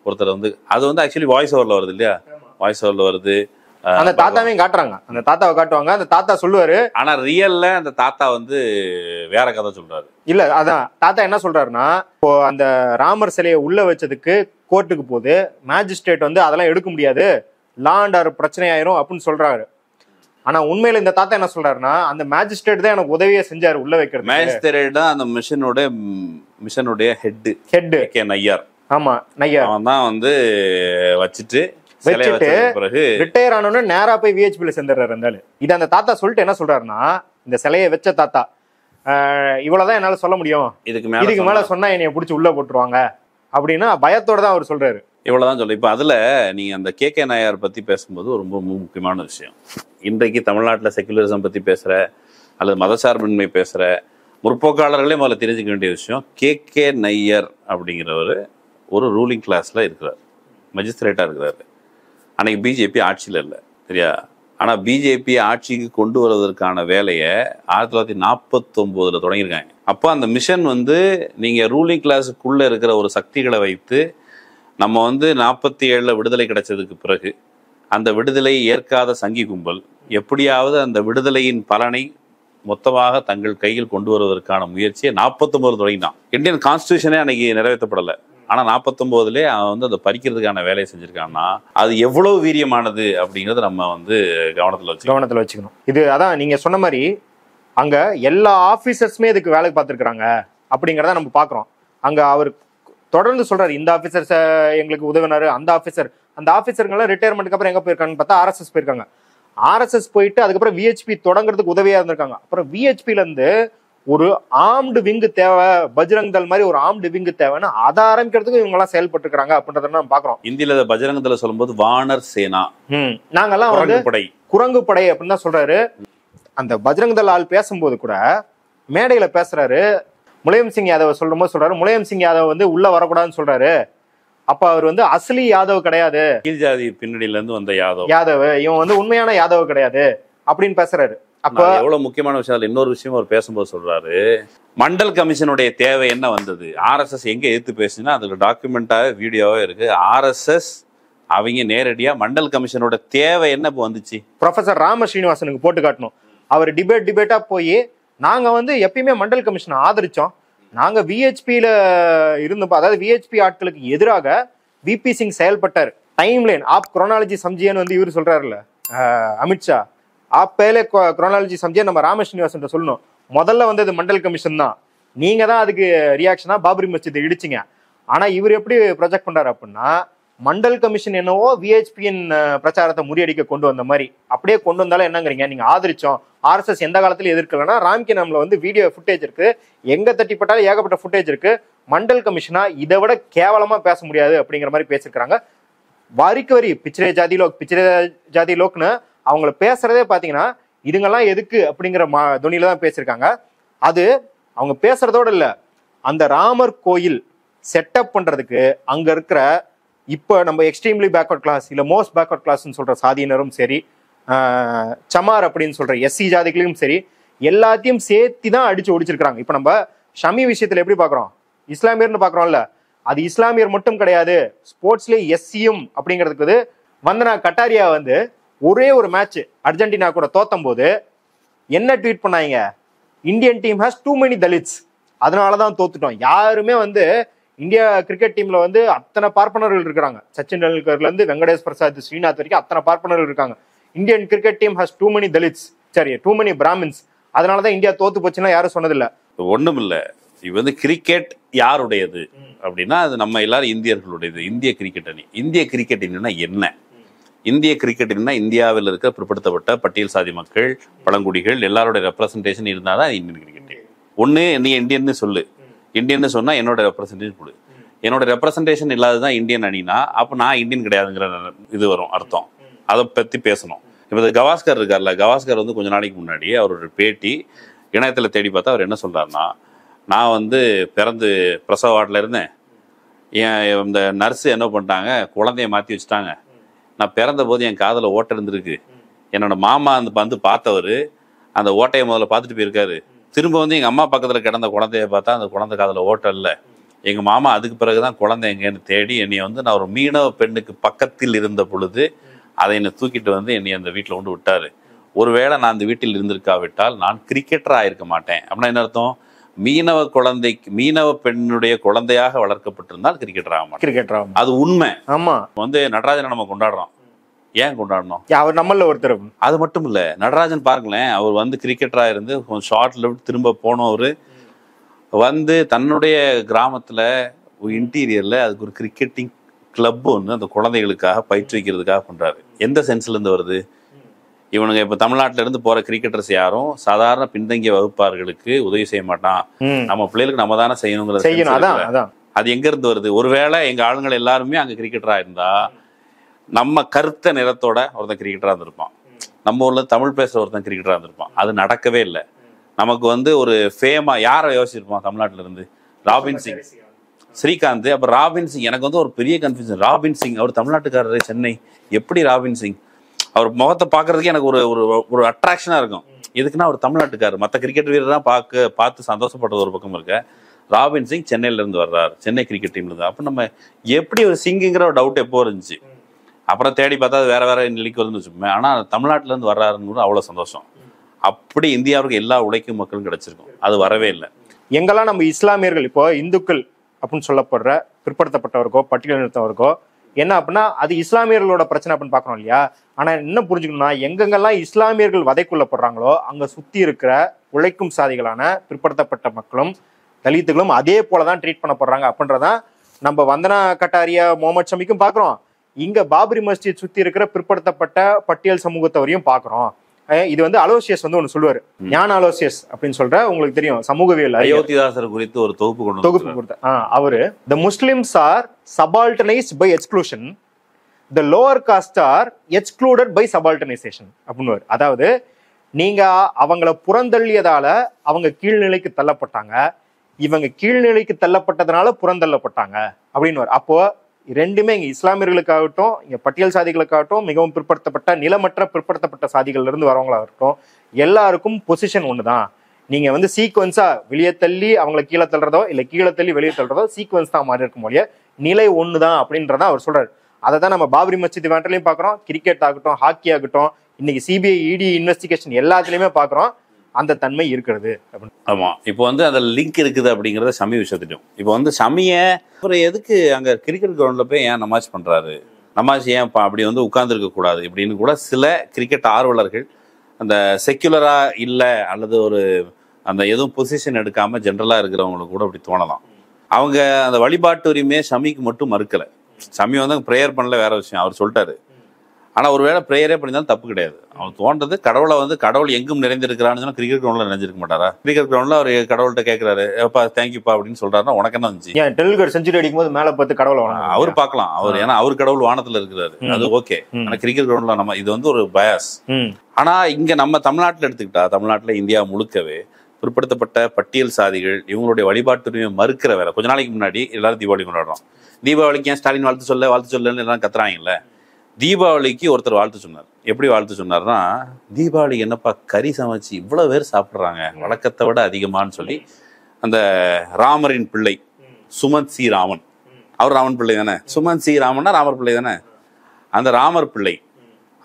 ஒருத்தர் வந்து அது வந்து ஆக்சுவலி வாய்ஸ் ஓவர்ல வருது இல்லையா, வாய்ஸ் ஓவர்ல வருது. அந்த தாத்தாவையும் காட்டுறாங்க, அந்த தாத்தாவை காட்டுவாங்க. அந்த தாத்தா சொல்லுவாரு, ஆனா ரியல்ல அந்த தாத்தா வந்து வேற கதை சொல்றாரு. இல்ல அதான் தாத்தா என்ன சொல்றாருன்னா, இப்போ அந்த ராமர் சிலையை உள்ள வச்சதுக்கு கோர்ட்டுக்கு போகுது, மேஜிஸ்ட்ரேட் வந்து அதெல்லாம் எடுக்க முடியாது, லா அண்ட் ஆர்டர் பிரச்சனை ஆயிரும் அப்படின்னு சொல்றாரு. ஆனா உண்மையில இந்த தாத்தா என்ன சொல்றாருன்னா, அந்த மேஜிஸ்ட்ரேட் தான் எனக்கு உதவியே செஞ்சாரு உள்ள வைக்கிறது. மேஜிஸ்ட்ரேட் தான் அந்த மிஷனுடைய ஹெட் கே நையார். ஆமா, நையார் அவன் தான் வந்து வச்சுட்டு ரிட்டையர் ஆனோன்னு நேரா போய் விஹெச்பில சேர்ந்துடுறாரு இருந்தாலு. இது அந்த தாத்தா சொல்லிட்டு என்ன சொல்றாருன்னா, இந்த சிலையை வச்ச தாத்தா, இவ்வளவுதான் என்னால சொல்ல முடியும், இதுக்கு மேல சொன்னா என்னைய பிடிச்சி உள்ள போட்டுருவாங்க அப்படின்னு பயத்தோட தான் அவர் சொல்றாரு. இவ்வளவுதான் சொல்ல. இப்ப அதுல நீங்க அந்த கே நாயர் பத்தி பேசும்போது ரொம்ப முக்கியமான விஷயம், இன்றைக்கு தமிழ்நாட்டுல செகுலரிசம் பத்தி பேசுற அல்லது மதசார்பின்மை பேசுற முற்போக்காளர்களே முதல்ல தெரிஞ்சுக்க வேண்டிய விஷயம், கே நையர் அப்படிங்கிறவர் ஒரு ரூலிங் கிளாஸ்ல இருக்கிறார், மஜிஸ்ட்ரேட்டா இருக்கிறாரு. அன்னைக்கு பிஜேபி ஆட்சியில் இல்லை சரியா, ஆனால் பிஜேபி ஆட்சிக்கு கொண்டு வருவதற்கான வேலையை 1949 தொடங்கியிருக்காங்க. அப்போ அந்த மிஷன் வந்து நீங்கள் ரூலிங் கிளாஸுக்குள்ளே இருக்கிற ஒரு சக்திகளை வைத்து நம்ம வந்து 47 விடுதலை கிடைச்சதுக்கு பிறகு அந்த விடுதலை ஏற்காத சங்கி கும்பல் எப்படியாவது அந்த விடுதலையின் பலனை மொத்தமாக தங்கள் கையில் கொண்டு வருவதற்கான முயற்சியை 49 தொடங்கினான். இந்தியன் கான்ஸ்டியூஷனே அன்னைக்கு நிறைவேற்றப்படலை, ஆனா 49லயே அவன் வந்து அதை பறிக்கிறதுக்கான வேலையை செஞ்சிருக்கான்னா அது எவ்வளவு வீரியமானது அப்படிங்கறத நம்ம வந்து கவனத்துல வச்சுக்கணும். இது அதான் நீங்க சொன்ன மாதிரி அங்க எல்லா ஆபீசர்ஸுமே இதுக்கு வேலைக்கு பார்த்துருக்காங்க அப்படிங்கிறத நம்ம பாக்குறோம். அங்க அவர் தொடர்ந்து சொல்றாரு, இந்த ஆபீசர்ஸ் எங்களுக்கு உதவினாரு, அந்த ஆபீசர்கள்லாம் ரிட்டையர்மெண்ட்டுக்கு அப்புறம் எங்க போயிருக்காங்கன்னு பார்த்தா ஆர்எஸ்எஸ் போயிருக்காங்க. ஆர்எஸ்எஸ் போயிட்டு அதுக்கப்புறம் விஹெச்பி தொடங்குறதுக்கு உதவியா இருந்திருக்காங்க. அப்புறம் விஹெச்பில இருந்து ஒரு ஆர்ம்டு விங்கு தேவை, பஜ்ரங் தள் மாதிரி ஒரு ஆர்ம்டு விங்கு தேவைன்னு அதை ஆரம்பிக்கிறதுக்கு இவங்க எல்லாம் செயல்பட்டு இருக்காங்க அப்படின்றத நம்ம பாக்குறோம். இந்தியில பஜ்ரங் தள சொல்லும்போது வானர் சேனா, நாங்கெல்லாம் வந்து குரங்கு படை அப்படின்னு தான் சொல்றாரு. அந்த பஜ்ரங் தள் ஆள் பேசும்போது கூட மேடையில பேசுறாரு, முலாயம் சிங் யாதவ் சொல்லும்போது சொல்றாரு, முலாயம் சிங் யாதவ் வந்து உள்ள வரக்கூடாதுன்னு சொல்றாரு. அப்ப அவர் வந்து அசலி யாதவ் கிடையாது, கீழ் ஜாதி பின்னணியில இருந்து வந்த யாதவ், இவன் வந்து உண்மையான யாதவ் கிடையாது அப்படின்னு பேசுறாரு. அப்ப எவ்வளவு முக்கியமான விஷயம், இன்னொரு விஷயம் அவர் பேசும்போது சொல்றாரு, மண்டல் கமிஷனுடைய தேவை என்ன வந்தது, ஆர்எஸ்எஸ் எங்க எதிர்த்து பேசுனா அதுல டாக்குமெண்டாவே வீடியோவே இருக்கு. ஆர்எஸ்எஸ் அவங்க நேரடியா மண்டல் கமிஷனோட தேவை என்ன இப்போ வந்துச்சு ப்ரொஃபசர் ராம ஸ்ரீனிவாசனுக்கு போட்டு காட்டணும். அவர் டிபேட்டா போய் நாங்க வந்து எப்பயுமே மண்டல் கமிஷனை ஆதரிச்சோம், நாங்க விஹெச்பியில இருந்தப்போ, அதாவது விஹெச்பி ஆட்களுக்கு எதிராக விபி சிங் செயல்பட்டார், டைம் லைன் ஆப் குரோனாலஜி சம்ஜியன்னு வந்து இவர் சொல்றாருல்ல அமித்ஷா, ஆப் பேலே குரோனாலஜி சம்ஜியா நம்ம ராமஸ்ரீனிவாசன் சொல்லணும். முதல்ல வந்தது மண்டல் கமிஷன் தான், நீங்க தான் அதுக்கு ரியாக்ஷனா பாபரி மஸ்ஜித் இடிச்சிங்க. ஆனா இவர் எப்படி ப்ரொஜெக்ட் பண்றாரு அப்படின்னா, மண்டல் கமிஷன் என்னவோ விஹெச்பியின் பிரச்சாரத்தை முறியடிக்க கொண்டு வந்த மாதிரி அப்படியே கொண்டு வந்தாலும் என்னங்கிறீங்க, நீங்க ஆதரிச்சோம். ஆர்எஸ்எஸ் எந்த காலத்துல எதிர்க்கலன்னா, ராம்கி நம்மள வந்து வீடியோ ஃபுட்டேஜ் இருக்கு, எங்க தட்டிப்பட்டாலும் ஏகப்பட்ட ஃபுட்டேஜ் இருக்கு. மண்டல் கமிஷனா இதை விட கேவலமா பேச முடியாது அப்படிங்கிற மாதிரி பேசிருக்காங்க. வரிக்கு வரி பிச்சரே ஜாதி லோக்னு அவங்கள பேசுறதே பாத்தீங்கன்னா, இதுங்கெல்லாம் எதுக்கு அப்படிங்கிற துணியில தான் பேசியிருக்காங்க. அது அவங்க பேசுறதோட இல்ல, அந்த ராமர் கோயில் செட்டப் பண்றதுக்கு அங்க இருக்கிற இப்ப நம்ம எக்ஸ்ட்ரீம்லி பேக்வர்ட் கிளாஸ் இல்ல மோஸ்ட் பேக்வர்ட் கிளாஸ்ன்னு சொல்ற சாதியினரும் சரி, சமார் அப்படின்னு சொல்ற எஸ்சி ஜாதிகளையும் சரி, எல்லாத்தையும் சேர்த்தி தான் அடிச்சு ஒடிச்சிருக்காங்க. இப்ப நம்ம ஷமி விஷயத்துல எப்படி பாக்குறோம், இஸ்லாமியர்னு பாக்குறோம்ல, அது இஸ்லாமியர் மட்டும் கிடையாது, ஸ்போர்ட்ஸ்ல எஸ்சியும் அப்படிங்கிறதுக்கு வந்தனா கட்டாரியா வந்து ஒரே ஒரு மேட்ச் அர்ஜென்டினா கூட தோத்தும் போது என்ன ட்வீட் பண்ணாங்க, Indian team has too many Dalits, அதனாலதான் தோத்துட்டோம். யாருமே வந்து இந்தியா கிரிக்கெட் டீம்ல வந்து அத்தனை பார்ப்பனர்கள் இருக்கிறாங்க, சச்சின் டெண்டுல்கர்ல இருந்து வெங்கடேஷ் பிரசாத் ஸ்ரீநாத் வரைக்கும் அத்தனை பார்ப்பனர்கள் இருக்காங்க. Indian cricket team has too many Dalits, சரி டூ மெனி பிராமின்ஸ், அதனாலதான் இந்தியா தோத்து போச்சுன்னா யாரும் சொன்னதில்ல. ஒண்ணும் இல்ல, இது வந்து கிரிக்கெட் யாருடையது அப்படின்னா அது நம்ம எல்லாரும் இந்தியர்களுடையது. இந்திய கிரிக்கெட் அணி, இந்திய கிரிக்கெட் அணின்னா என்ன? இந்திய கிரிக்கெட் அணின்னா இந்தியாவில் இருக்க பிற்படுத்தப்பட்ட பட்டியல் சாதி மக்கள், பழங்குடிகள் எல்லாருடைய ரெப்ரசன்டேஷன் இருந்தாதான் இந்தியன் கிரிக்கெட் டீம். ஒண்ணு நீ இந்தியன்னு சொல்லு, இந்தியன்னு சொன்னா என்னோட ரெப்ரசன்டேஷன் கொடு. என்னோட ரெப்ரசன்டேஷன் இல்லாததான் இந்தியன் அணினா அப்ப நான் இந்தியன் கிடையாதுங்கிற இது வரும் அர்த்தம். அதை பத்தி பேசணும். இப்ப கவாஸ்கர் இருக்கார்ல, கவாஸ்கர் வந்து கொஞ்ச நாளைக்கு முன்னாடி அவரோட பேட்டி இணையத்துல தேடி பார்த்தா அவர் என்ன சொல்றாருன்னா, நான் வந்து பிறந்து பிரசவ வார்டில் இருந்தேன், இந்த நர்ஸு என்ன பண்ணிட்டாங்க, குழந்தைய மாற்றி வச்சுட்டாங்க, நான் பிறந்த போது என் காதில் ஓட்டை இருந்திருக்கு, என்னோட மாமா வந்து பார்த்தவர் அந்த ஓட்டையை முதல்ல பார்த்துட்டு போயிருக்காரு, திரும்ப வந்து எங்கள் அம்மா பக்கத்தில் கிடந்த குழந்தைய பார்த்தா அந்த குழந்தை காதில் ஓட்டை இல்லை, எங்கள் மாமா அதுக்கு பிறகுதான் குழந்தை எங்கேன்னு தேடி என்னை வந்து நான் ஒரு மீனவ பெண்ணுக்கு பக்கத்தில் இருந்த பொழுது அதை என்னை தூக்கிட்டு வந்து என்னை அந்த வீட்டில் கொண்டு விட்டாரு. ஒருவேளை நான் அந்த வீட்டில் இருந்திருக்காவிட்டால் நான் கிரிக்கெட்டராக இருக்க மாட்டேன். அப்படின்னா என்ன அர்த்தம், மீனவ பெண்ணுடைய குழந்தையாக வளர்க்கப்பட்டிருந்தால் கிரிக்கெட்டர் ஆக மாட்டேன். கிரிக்கெட்டர் ஆகும், அது உண்மை. ஆமா, வந்து நடராஜனை நம்ம கொண்டாடுறோம், ஏன் கொண்டாடணும், அவர் நம்மள ஒருத்தர். அது மட்டும் இல்ல, நடராஜன் பாருங்களேன், அவர் வந்து கிரிக்கெட்டரா இருந்து கொஞ்சம் ஷார்ட்ல விட்டு திரும்ப போனவர் வந்து தன்னுடைய கிராமத்துல இன்டீரியர்ல அதுக்கு ஒரு கிரிக்கெட்டிங் கிளப் ஒன்று அந்த குழந்தைகளுக்காக பயிற்றுவிக்கிறதுக்காக பண்றாரு. எந்த சென்ஸ்ல இருந்து வருது? இவனுங்க இப்ப தமிழ்நாட்டில இருந்து போற கிரிக்கெட்டர்ஸ் யாரும் சாதாரண பின்தங்கிய வகுப்பார்களுக்கு உதவி செய்ய மாட்டான், நம்ம பிள்ளைகளுக்கு நம்ம தானே செய்யணுங்கிறது. அது எங்க இருந்து வருது? ஒருவேளை எங்க ஆளுங்கள் எல்லாருமே அங்க கிரிக்கெட்டரா இருந்தா நம்ம கருத்த நிறத்தோட ஒருத்தன் கிரிக்கெட்டரா இருந்திருப்பான், நம்ம ஊர்ல தமிழ் பேசுற ஒருத்தன் கிரிக்கெட்டரா இருந்திருப்பான். அது நடக்கவே இல்லை. நமக்கு வந்து ஒரு ஃபேமா யாரை யோசிச்சிருப்பான் தமிழ்நாட்டில இருந்து? ராபின் சிங், ஸ்ரீகாந்த். அப்ப ராபின் சிங் எனக்கு வந்து ஒரு பெரிய கன்ஃபியூஷன். ராபின் சிங் அவர் தமிழ்நாட்டுக்காரரு, சென்னை, எப்படி ராபின் சிங்? அவர் முகத்தை பார்க்கறதுக்கு எனக்கு ஒரு ஒரு அட்ராக்ஷனா இருக்கும். எதுக்குன்னா அவர் தமிழ்நாட்டுக்காரர், மற்ற கிரிக்கெட் வீரர் பார்த்து சந்தோஷப்பட்டது ஒரு பக்கம் இருக்க, ராபின் சிங் சென்னையில இருந்து வர்றாரு, சென்னை கிரிக்கெட் டீம்ல இருந்து. அப்ப நம்ம எப்படி ஒரு சிங்குங்கிற ஒரு டவுட் எப்போ இருந்துச்சு. அப்புறம் தேடி பார்த்தா அது வேற நிலைக்கு வருதுன்னு வச்சுப்போமே. ஆனா தமிழ்நாட்டுல இருந்து வர்றாருன்னு கூட அவ்வளவு சந்தோஷம். அப்படி இந்தியாவுக்கு எல்லா உழைக்கும் மக்களும் கிடைச்சிருக்கும், அது வரவே இல்லை. எங்கெல்லாம் நம்ம இஸ்லாமியர்கள் இப்போ இந்துக்கள் அப்படின்னு சொல்லப்படுற பிற்படுத்தப்பட்டவருக்கோ பட்டியலினத்தவருக்கோ என்ன அப்படின்னா அது இஸ்லாமியர்களோட பிரச்சனை அப்படின்னு பாக்குறோம் இல்லையா. ஆனா என்ன புரிஞ்சுக்கணும்னா, எங்கெங்கெல்லாம் இஸ்லாமியர்கள் வதைக்குள்ளப்படுறாங்களோ அங்க சுத்தி இருக்கிற உழைக்கும் சாதிகளான பிற்படுத்தப்பட்ட மக்களும் தலித்துகளும் அதே போலதான் ட்ரீட் பண்ணப்படுறாங்க அப்படின்றதான் நம்ம வந்தனா கட்டாரியா முகமது ஷமிக்கும் பாக்குறோம். இங்க பாபரி மஸ்ஜித் சுத்தி இருக்கிற பிற்படுத்தப்பட்ட பட்டியல் சமூகத்தவரையும் பாக்குறோம். இது வந்து அலோசியஸ் வந்து ஒன்னு சொல்லுவாரு, ஞான அலோசியஸ் அப்படின்னு சொல்ற, உங்களுக்கு தெரியும், சமூகவியல் அயோத்திதாசர் குறித்து ஒரு தொகுப்பு கொடுத்த அவரு, the Muslims are subalternized by exclusion, the lower caste are excluded by subalternization அப்படின்னு. அதாவது நீங்க அவங்கள புறந்தள்ளியதால அவங்க கீழ்நிலைக்கு தள்ளப்பட்டாங்க, இவங்க கீழ்நிலைக்கு தள்ளப்பட்டதுனால புறந்தள்ளப்பட்டாங்க அப்படின்னு. அப்போ ரெண்டுமே இங்க இஸ்லாமியர்களுக்காகட்டும் இங்க பட்டியல் சாதிகளுக்காகட்டும் மிகவும் பிற்படுத்தப்பட்ட நிலமற்ற பிற்படுத்தப்பட்ட சாதிகள்ல இருந்து வரவங்களாகட்டும் எல்லாருக்கும் பொசிஷன் ஒண்ணுதான். நீங்க வந்து சீக்வன்ஸா வெளியே தள்ளி அவங்களை கீழே தள்ளுறதோ இல்ல கீழே தள்ளி வெளியே தள்ளுறதோ சீக்வன்ஸ் தான் மாறி இருக்கும் போலிய நிலை ஒண்ணுதான் அப்படின்றத அவர் சொல்றாரு. அதை தான் நம்ம பாபரி மஸ்ஜித் மேட்டர்லயும் பாக்குறோம், கிரிக்கெட் ஆகட்டும் ஹாக்கி ஆகட்டும் இன்னைக்கு சிபிஐ இடி இன்வெஸ்டிகேஷன் எல்லாத்துலயுமே பாக்குறோம் அந்த தன்மை இருக்கிறது. ஆமா, இப்போ வந்து அந்த லிங்க் இருக்குது அப்படிங்கறத ஷமி விஷயத்திலும். இப்போ வந்து ஷமிய அப்புறம் எதுக்கு அங்க கிரிக்கெட் கிரவுண்ட்ல போய் ஏன் நமாஸ் பண்றாரு? நமாஸ் ஏன் அப்படி வந்து உட்கார்ந்துருக்க கூடாது இப்படின்னு கூட சில கிரிக்கெட் ஆர்வலர்கள் அந்த செக்யுலரா இல்லை அல்லது ஒரு அந்த எதுவும் பொசிஷன் எடுக்காம ஜென்ரலா இருக்கிறவங்களுக்கு கூட அப்படி தோணலாம். அவங்க அந்த வழிபாட்டு உரிமையை ஷமிக்கு மட்டும் மறுக்கலை. ஷமி வந்து ப்ரேயர் பண்ணல, வேற விஷயம், அவர் சொல்லிட்டாரு. ஆனால் ஒருவேளை ப்ரேயரே பண்ணியிருந்தாலும் தப்பு கிடையாது. அவன் தோன்றது கடவுளை வந்து கடவுள் எங்கும் நிறைந்திருக்கிறான்னு சொன்னா கிரிக்கெட் கிரவுண்டில் நிறைஞ்சிருக்க மாட்டாரா? கிரிக்கெட் கிரவுண்டில் அவர் கடவுள்கிட்ட கேட்குறாரு, எப்பா தேங்க்யூப்பா அப்படின்னு சொல்றாருன்னா உனக்கு என்ன வந்துச்சு? ஏன் டெண்டுல்கர் செஞ்சுரி அடிக்கும் போது மேலே பார்த்து கடவுளை அவர் பார்க்கலாம், அவர் ஏன்னா அவர் கடவுள் வானத்தில் இருக்கிறாரு, அது ஓகே. ஆனால் கிரிக்கெட் கிரவுண்டில் நம்ம இது வந்து ஒரு பயாஸ். ஆனால் இங்கே நம்ம தமிழ்நாட்டில் எடுத்துக்கிட்டா, தமிழ்நாட்டில் இந்தியா முழுக்கவே பிற்படுத்தப்பட்ட பட்டியல் சாதிகள் இவங்களுடைய வழிபாட்டுரிமையை மறுக்கிற வேலை. கொஞ்ச நாளைக்கு முன்னாடி எல்லாரும் தீபாவளி கொண்டாடுறோம். தீபாவளிக்கு ஏன் ஸ்டாலின் வாழ்த்து சொல்லுன்னு எல்லாம் கத்துறாங்கல்ல. தீபாவளிக்கு ஒருத்தர் வாழ்த்து சொன்னார். எப்படி வாழ்த்து சொன்னார்னா, தீபாவளி என்னப்பா கறி சமைச்சு இவ்வளவு பேர் சாப்பிட்றாங்க, வழக்கத்தை விட அதிகமானு சொல்லி அந்த ராமரின் பிள்ளை சுமந்த் சி ராமன், அவர் ராமன் பிள்ளை தானே, சுமந்த் சி ராமன்னா ராமர் பிள்ளை தானே, அந்த ராமர் பிள்ளை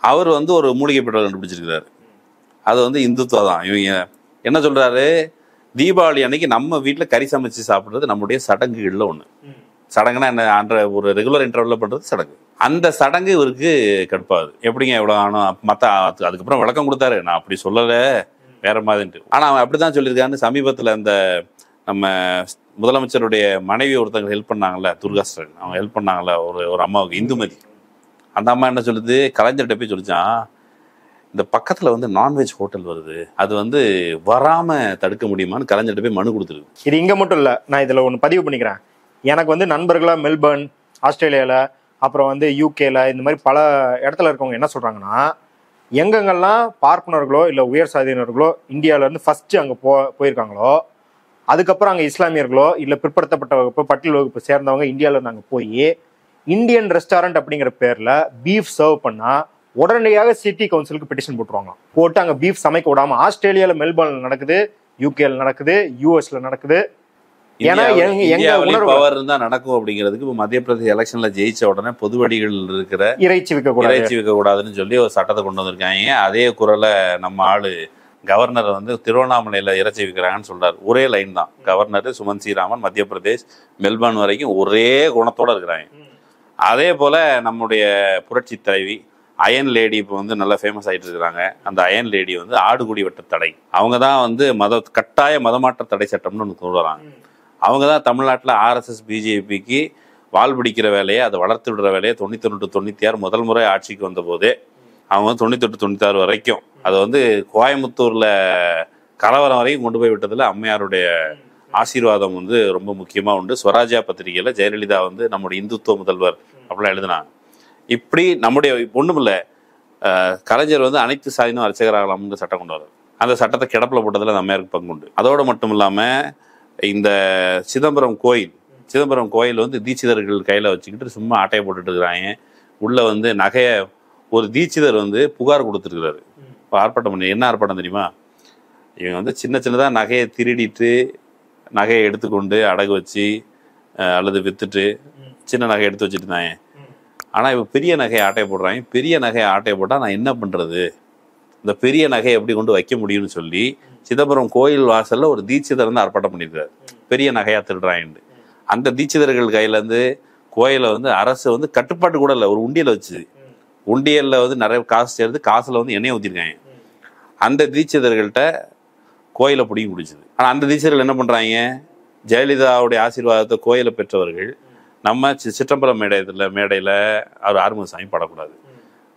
அவர் வந்து ஒரு மூலிகை பெட்ரோல் கண்டுபிடிச்சிருக்கிறாரு. அது வந்து இந்துத்துவா தான். இவங்க என்ன சொல்றாரு, தீபாவளி அன்னைக்கு நம்ம வீட்டில் கறி சமைச்சு சாப்பிட்றது நம்முடைய சடங்குகளில் ஒன்று. சடங்குனா என்ன, அன்ற ஒரு ரெகுலர் இன்டர்வலில் பண்ணுறது சடங்கு. அந்த சடங்கு இவருக்கு கடுப்பாகுது. எப்படிங்க எவ்வளோ ஆனும் மற்ற அதுக்கப்புறம் விளக்கம் கொடுத்தாரு, நான் அப்படி சொல்லலை வேற மாதிரின்ட்டு. ஆனால் அவன் அப்படி தான் சொல்லியிருக்கான்னு சமீபத்தில் அந்த நம்ம முதலமைச்சருடைய மனைவி ஒருத்தவங்க ஹெல்ப் பண்ணாங்கல்ல, துர்காஸ்டன், அவங்க ஹெல்ப் பண்ணாங்கல்ல ஒரு அம்மாவுக்கு, இந்துமதி. அந்த அம்மா என்ன சொல்லுது, கலைஞர்கிட்ட போய் சொல்லிச்சான், இந்த பக்கத்தில் வந்து நான்வெஜ் ஹோட்டல் வருது, அது வந்து வராமல் தடுக்க முடியுமான்னு கலைஞர்கிட்ட போய் மனு கொடுத்துருக்கு. இது இங்கே மட்டும் இல்லை, நான் இதில் ஒன்று பதிவு பண்ணிக்கிறேன். எனக்கு வந்து நண்பர்களாக மெல்பர்ன், ஆஸ்திரேலியாவில், அப்புறம் வந்து யூகேல, இந்த மாதிரி பல இடத்துல இருக்கவங்க என்ன சொல்கிறாங்கன்னா, எங்கெங்கெல்லாம் பார்ப்பனர்களோ இல்லை உயர் சாதியினர்களோ இந்தியாவிலேருந்து ஃபஸ்ட்டு அங்கே போயிருக்காங்களோ, அதுக்கப்புறம் அங்கே இஸ்லாமியர்களோ இல்லை பிற்படுத்தப்பட்ட வகுப்பு பட்டியல் வகுப்பு சேர்ந்தவங்க இந்தியாவிலேருந்து அங்கே போய் இந்தியன் ரெஸ்டாரண்ட் அப்படிங்கிற பேரில் பீஃப் சர்வ் பண்ணால் உடனடியாக சிட்டி கவுன்சிலுக்கு பெட்டிஷன் போட்டுருவாங்களாம். போட்டு அங்கே பீஃப் சமைக்க விடாமல் ஆஸ்திரேலியாவில் மெல்பர்னில் நடக்குது, யூகேல நடக்குது, யூஎஸ்ல நடக்குது. நடக்கும் அப்படிங்கிறதுக்கு இப்போ மத்திய பிரதேச எலெக்ஷன்ல ஜெயிச்ச உடனே பொது வழிகள் இருக்கிற இறைச்சி விற்க கூடாதுன்னு சொல்லி ஒரு சட்டத்தை கொண்டு வந்திருக்காங்க. அதே குரலை நம்ம ஆளு கவர்னர் வந்து திருவண்ணாமலையில இறைச்சி விற்கிறாங்கன்னு சொல்றாரு. ஒரே லைன் தான், கவர்னர் சுமந்த் சி ராமன் மத்திய பிரதேஷ் மெல்பர்ன் வரைக்கும் ஒரே குணத்தோட இருக்கிறாங்க. அதே போல நம்முடைய புரட்சி தலைவி அயன் லேடி இப்போ வந்து நல்லா ஃபேமஸ் ஆகிட்டு இருக்கிறாங்க. அந்த அயன் லேடி வந்து ஆடுகுடி வெட்ட தடை, அவங்க தான் வந்து கட்டாய மதமாற்ற தடை சட்டம்னு ஒன்று கொண்டு வராங்க. அவங்க தான் தமிழ்நாட்டில் ஆர்எஸ்எஸ் பிஜேபிக்கு வால் பிடிக்கிற வேலையை, அதை வளர்த்து விடுற வேலையை 99-96 முதல் முறை ஆட்சிக்கு வந்த போதே அவங்க வந்து 98-96 வரைக்கும் அதை வந்து கோயம்புத்தூரில் கலவரம் வரைக்கும் கொண்டு போய் விட்டதில் அம்மையாருடைய ஆசீர்வாதம் வந்து ரொம்ப முக்கியமாக உண்டு. ஸ்வராஜ்யா பத்திரிகையில் ஜெயலலிதா வந்து நம்முடைய இந்துத்துவ முதல்வர் அப்படிலாம் எழுதினாங்க. இப்படி நம்முடைய ஒன்றும் இல்லை, கலைஞர் வந்து அனைத்து சாதியினும் அர்ச்சகராகலாம்னு சட்டம் கொண்டு வர்றாரு. அந்த சட்டத்தை கிடப்பில் போட்டதில் அந்த அம்மையாருக்கு பங்குண்டு. அதோடு மட்டும் இல்லாமல் இந்த சிதம்பரம் கோயில் வந்து தீட்சிதர்கள் கையில் வச்சுக்கிட்டு சும்மா ஆட்டையை போட்டுட்டு இருக்கிறாங்க. உள்ள வந்து நகையை ஒரு தீட்சிதர் வந்து புகார் கொடுத்துருக்கிறாரு. இப்போ ஆர்ப்பாட்டம் பண்ணி என்ன ஆர்ப்பாட்டம் தெரியுமா, இவங்க வந்து சின்ன சின்னதாக நகையை திருடிட்டு நகையை எடுத்துக்கொண்டு அடகு வச்சு அல்லது விற்றுட்டு சின்ன நகையை எடுத்து வச்சுட்டு இருந்தாங்க. ஆனால் இப்போ பெரிய நகையை ஆட்டையை போடுறாங்க. பெரிய நகையை ஆட்டையை போட்டால் நான் என்ன பண்ணுறது, இந்த பெரிய நகையை எப்படி கொண்டு வைக்க முடியும்னு சொல்லி சிதம்பரம் கோயில் வாசல்ல ஒரு தீட்சிதர் வந்து ஆர்ப்பாட்டம் பண்ணியிருக்காரு, பெரிய நகையா திருடுறாங்க. அந்த தீட்சிதர்கள் கையிலேருந்து கோயிலை வந்து அரசு வந்து கட்டுப்பாட்டு கூட இல்லை, ஒரு உண்டியலை வச்சு, உண்டியலில் வந்து நிறைய காசு சேர்த்து காசில் வந்து எண்ணெயை ஊற்றிருக்காங்க. அந்த தீட்சிதர்கள்ட்ட கோயிலை பிடிங்கி பிடிச்சிது. ஆனால் அந்த தீட்சிதர்கள் என்ன பண்ணுறாங்க, ஜெயலலிதாவுடைய ஆசீர்வாதத்தை கோயிலை பெற்றவர்கள் நம்ம சிற்றம்பலம் மேடையில் அவர் ஆறுமுகசாமி பாடக்கூடாது,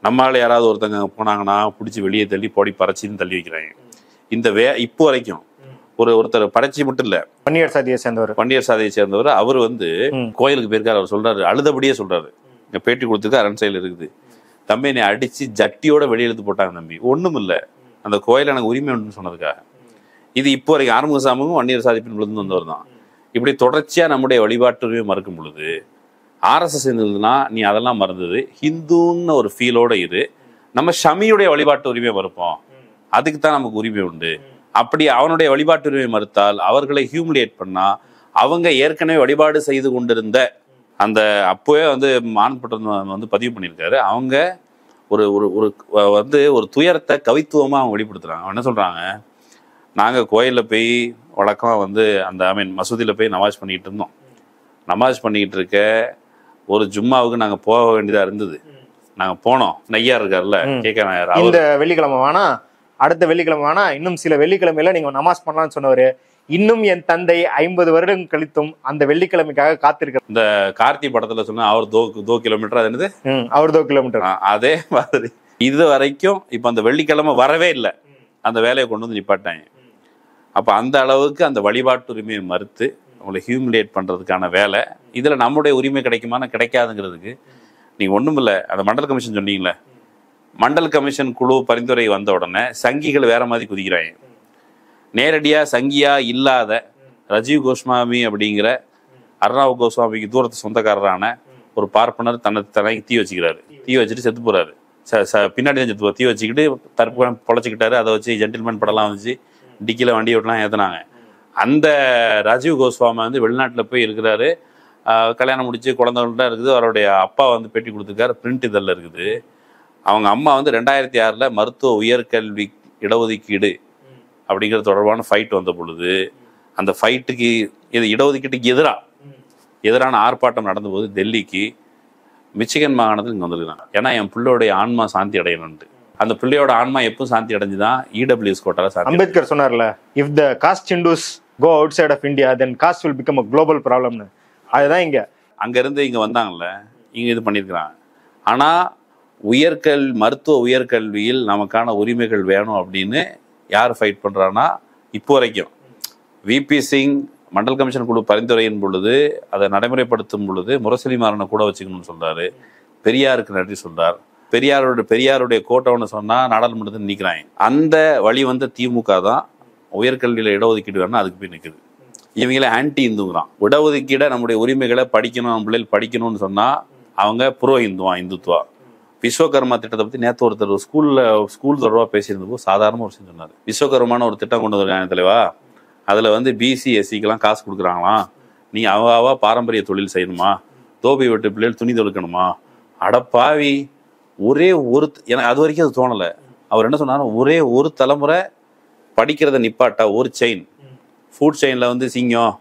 நம்மளால யாராவது ஒருத்தங்க போனாங்கன்னா பிடிச்சி வெளியே தள்ளி போடி பறச்சின்னு தள்ளி வைக்கிறாங்க. இந்த இப்போ வரைக்கும் ஒருத்தர் படைச்சி மட்டும் இல்ல, பன்னியர் சாதியை சேர்ந்தவர் அவர் வந்து கோயிலுக்கு போயிருக்காரு. அவர் சொல்றாரு, அழுதபடியே சொல்றாரு, இங்க பேட்டி கொடுத்துருக்கு அரண்சையில் இருக்குது, தம்பி என்னை அடிச்சு ஜட்டியோட வெளியெழுத்து போட்டாங்க தம்பி, ஒண்ணும் இல்லை, அந்த கோயில் எனக்கு உரிமை உண்டுன்னு சொன்னதுக்காக. இது இப்போ வரைக்கும் ஆறுமுகசாமியும் வன்னியர் சாதி பின்புலந்து வந்தவர் தான். இப்படி தொடர்ச்சியா நம்முடைய வழிபாட்டுரிமையை மறுக்கும் பொழுது ஆர்எஸ்எஸ் இருந்ததுன்னா நீ அதெல்லாம் மறந்தது, ஹிந்துன்னு ஒரு ஃபீலோட இரு, நம்ம ஷமியுடைய வழிபாட்டு உரிமையை மறுப்போம், அதுக்கு தான் நமக்கு உரிமை உண்டு. அப்படி அவனுடைய வழிபாட்டு உரிமை மறுத்தால் அவர்களை ஹியூமிலியேட் பண்ணா, அவங்க ஏற்கனவே வழிபாடு செய்து கொண்டிருந்த அந்த அப்போவே வந்து மான்பட்டம் வந்து பதிவு பண்ணியிருக்காரு, அவங்க ஒரு ஒரு வந்து ஒரு துயரத்தை கவித்துவமாக அவங்க வெளிப்படுத்துறாங்க. அவங்க என்ன சொல்றாங்க, நாங்கள் கோயிலில் போய் வழக்கமாக வந்து அந்த மசூதியில் போய் நமாஸ் பண்ணிக்கிட்டு இருந்தோம், நமாஸ் பண்ணிக்கிட்டு இருக்க ஒரு ஜும்மாவுக்கு நாங்க போக வேண்டியதா இருந்தது. நாங்க போனோம். நையார் இருக்காருல்ல, கேட்க நாயார், இந்த வெள்ளிக்கிழமை வேணா, அடுத்த வெள்ளிக்கிழமை வேணா, இன்னும் சில வெள்ளிக்கிழமையில நீங்க நமாஸ் பண்ணலாம்னு சொன்னவரு, இன்னும் என் தந்தை 50 வருடம் கழித்தும் அந்த வெள்ளிக்கிழமைக்காக காத்திருக்க. இந்த கார்த்தி படத்துல சொன்னா அவர் தோ கிலோமீட்டர், அது என்னது, அவர் 2 கிலோமீட்டர். அதே மாதிரி இது வரைக்கும் இப்ப அந்த வெள்ளிக்கிழமை வரவே இல்லை, அந்த வேலையை கொண்டு வந்து நிப்பாட்டாங்க. அப்ப அந்த அளவுக்கு அந்த வழிபாட்டு உரிமையை மறுத்து அவங்களை ஹியூமிலியேட் பண்றதுக்கான வேலை. இதுல நம்முடைய உரிமை கிடைக்காதுங்கிறதுக்கு நீங்க ஒண்ணும் இல்லை. அந்த மண்டல் கமிஷன் சொன்னீங்களே, மண்டல் கமிஷன் குழு பரிந்துரை வந்த உடனே சங்கிகள் வேற மாதிரி குதிக்கிறாங்க. நேரடியா சங்கியா இல்லாத ரஜீவ் கோஸ்வாமி அப்படிங்கிற அர்ணாவ் கோஸ்வாமிக்கு தூரத்து சொந்தக்காரரான ஒரு பார்ப்பனர் தனக்கு தீ வச்சுக்கிறாரு. தீ வச்சுட்டு செத்து போறாரு. பின்னாடி தான் செத்து தீ வச்சுக்கிட்டு தற்பு பொழைச்சிக்கிட்டாரு. அதை வச்சு ஜென்டில்மேன் படம்லாம் வந்துச்சு, டிக்கில வண்டி ஓட்டலாம் ஏற்றினாங்க. அந்த ராஜீவ் கோஸ்வாமி வந்து வெளிநாட்டில் போய் இருக்கிறாரு. கல்யாணம் முடிச்சு குழந்தைகள்தான் இருக்குது. அவருடைய அப்பா வந்து பேட்டி கொடுத்துருக்காரு, பிரிண்ட் இதெல்லாம் இருக்குது. அவங்க அம்மா வந்து 2006 மருத்துவ உயர்கல்வி இடஒதுக்கீடு அப்படிங்கிற தொடர்பான ஃபைட் வந்த பொழுது, அந்த ஃபைட்டுக்கு இது இடஒதுக்கீட்டுக்கு எதிரான ஆர்ப்பாட்டம் நடந்தபோது டெல்லிக்கு மிச்சிகன் மாகாணத்தில் இங்கே வந்திருக்காங்க. ஏன்னா என் பிள்ளையோடைய ஆன்மா சாந்தி அடையணும்ட்டு. அந்த பிள்ளையோட ஆன்மா எப்பவும் சாந்தி அடைஞ்சுதான் இடபிள்யூஎஸ் கோட்டால சாந்தி. அம்பேத்கர் சொன்னார்ல, if the caste Hindus go outside of India then caste will become a global ப்ராப்ளம்னு. அதுதான் இங்க அங்கிருந்து இங்க வந்தாங்கல்ல, இங்க இது பண்ணியிருக்கிறாங்க. ஆனா மருத்துவ உயர்கல்வியில் நமக்கான உரிமைகள் வேணும் அப்படின்னு யார் ஃபைட் பண்றான்னா, இப்போ வரைக்கும் விபி சிங் மண்டல் கமிஷன் குழு பரிந்துரையின் பொழுது அதை நடைமுறைப்படுத்தும் பொழுது முரசொலி மாறனை கூட வச்சுக்கணும்னு சொல்றாரு. பெரியாருக்கு நன்றி சொல்றார். பெரியாருடைய கோட்டை சொன்னா நாடாளுமன்றத்தில் நிற்கிறாங்க. அந்த வழி வந்த திமுக தான் உயர்கல்வியில இடஒதுக்கீடு வேணும் அதுக்கு போய் நிற்குது. இவங்கள ஆன்டி இந்துங்கிறான். இடஒதுக்கீட நம்முடைய உரிமைகளை படிக்கணும், நம்ம பிள்ளைகள் படிக்கணும்னு சொன்னா அவங்க புரோ இந்துத்துவா. விஸ்வகர்மா திட்டத்தை பத்தி நேற்று ஒருத்தர் ஸ்கூல் தொடர்பாக பேசியிருந்தப்போ சாதாரண ஒரு விஷயம் சொன்னார். விஸ்வகர்மான ஒரு திட்டம் கொண்டு வந்திருக்காங்க தலைவா, அதுல வந்து பிசி எஸ்சிக்கெல்லாம் காசு கொடுக்குறாங்களாம். நீ அவ பாரம்பரிய தொழில் செய்யணுமா, தோபி வெட்டு பிள்ளைகள் துணி தொழுக்கணுமா. அடப்பாவி, ஒரே ஒரு எனக்கு அது வரைக்கும் அது தோணலை. அவர் என்ன சொன்னார், ஒரே ஒரு தலைமுறை படிக்கிறத நிப்பாட்டா ஒரு செயின் ஃபுட் செயின்ல வந்து சிங்கம்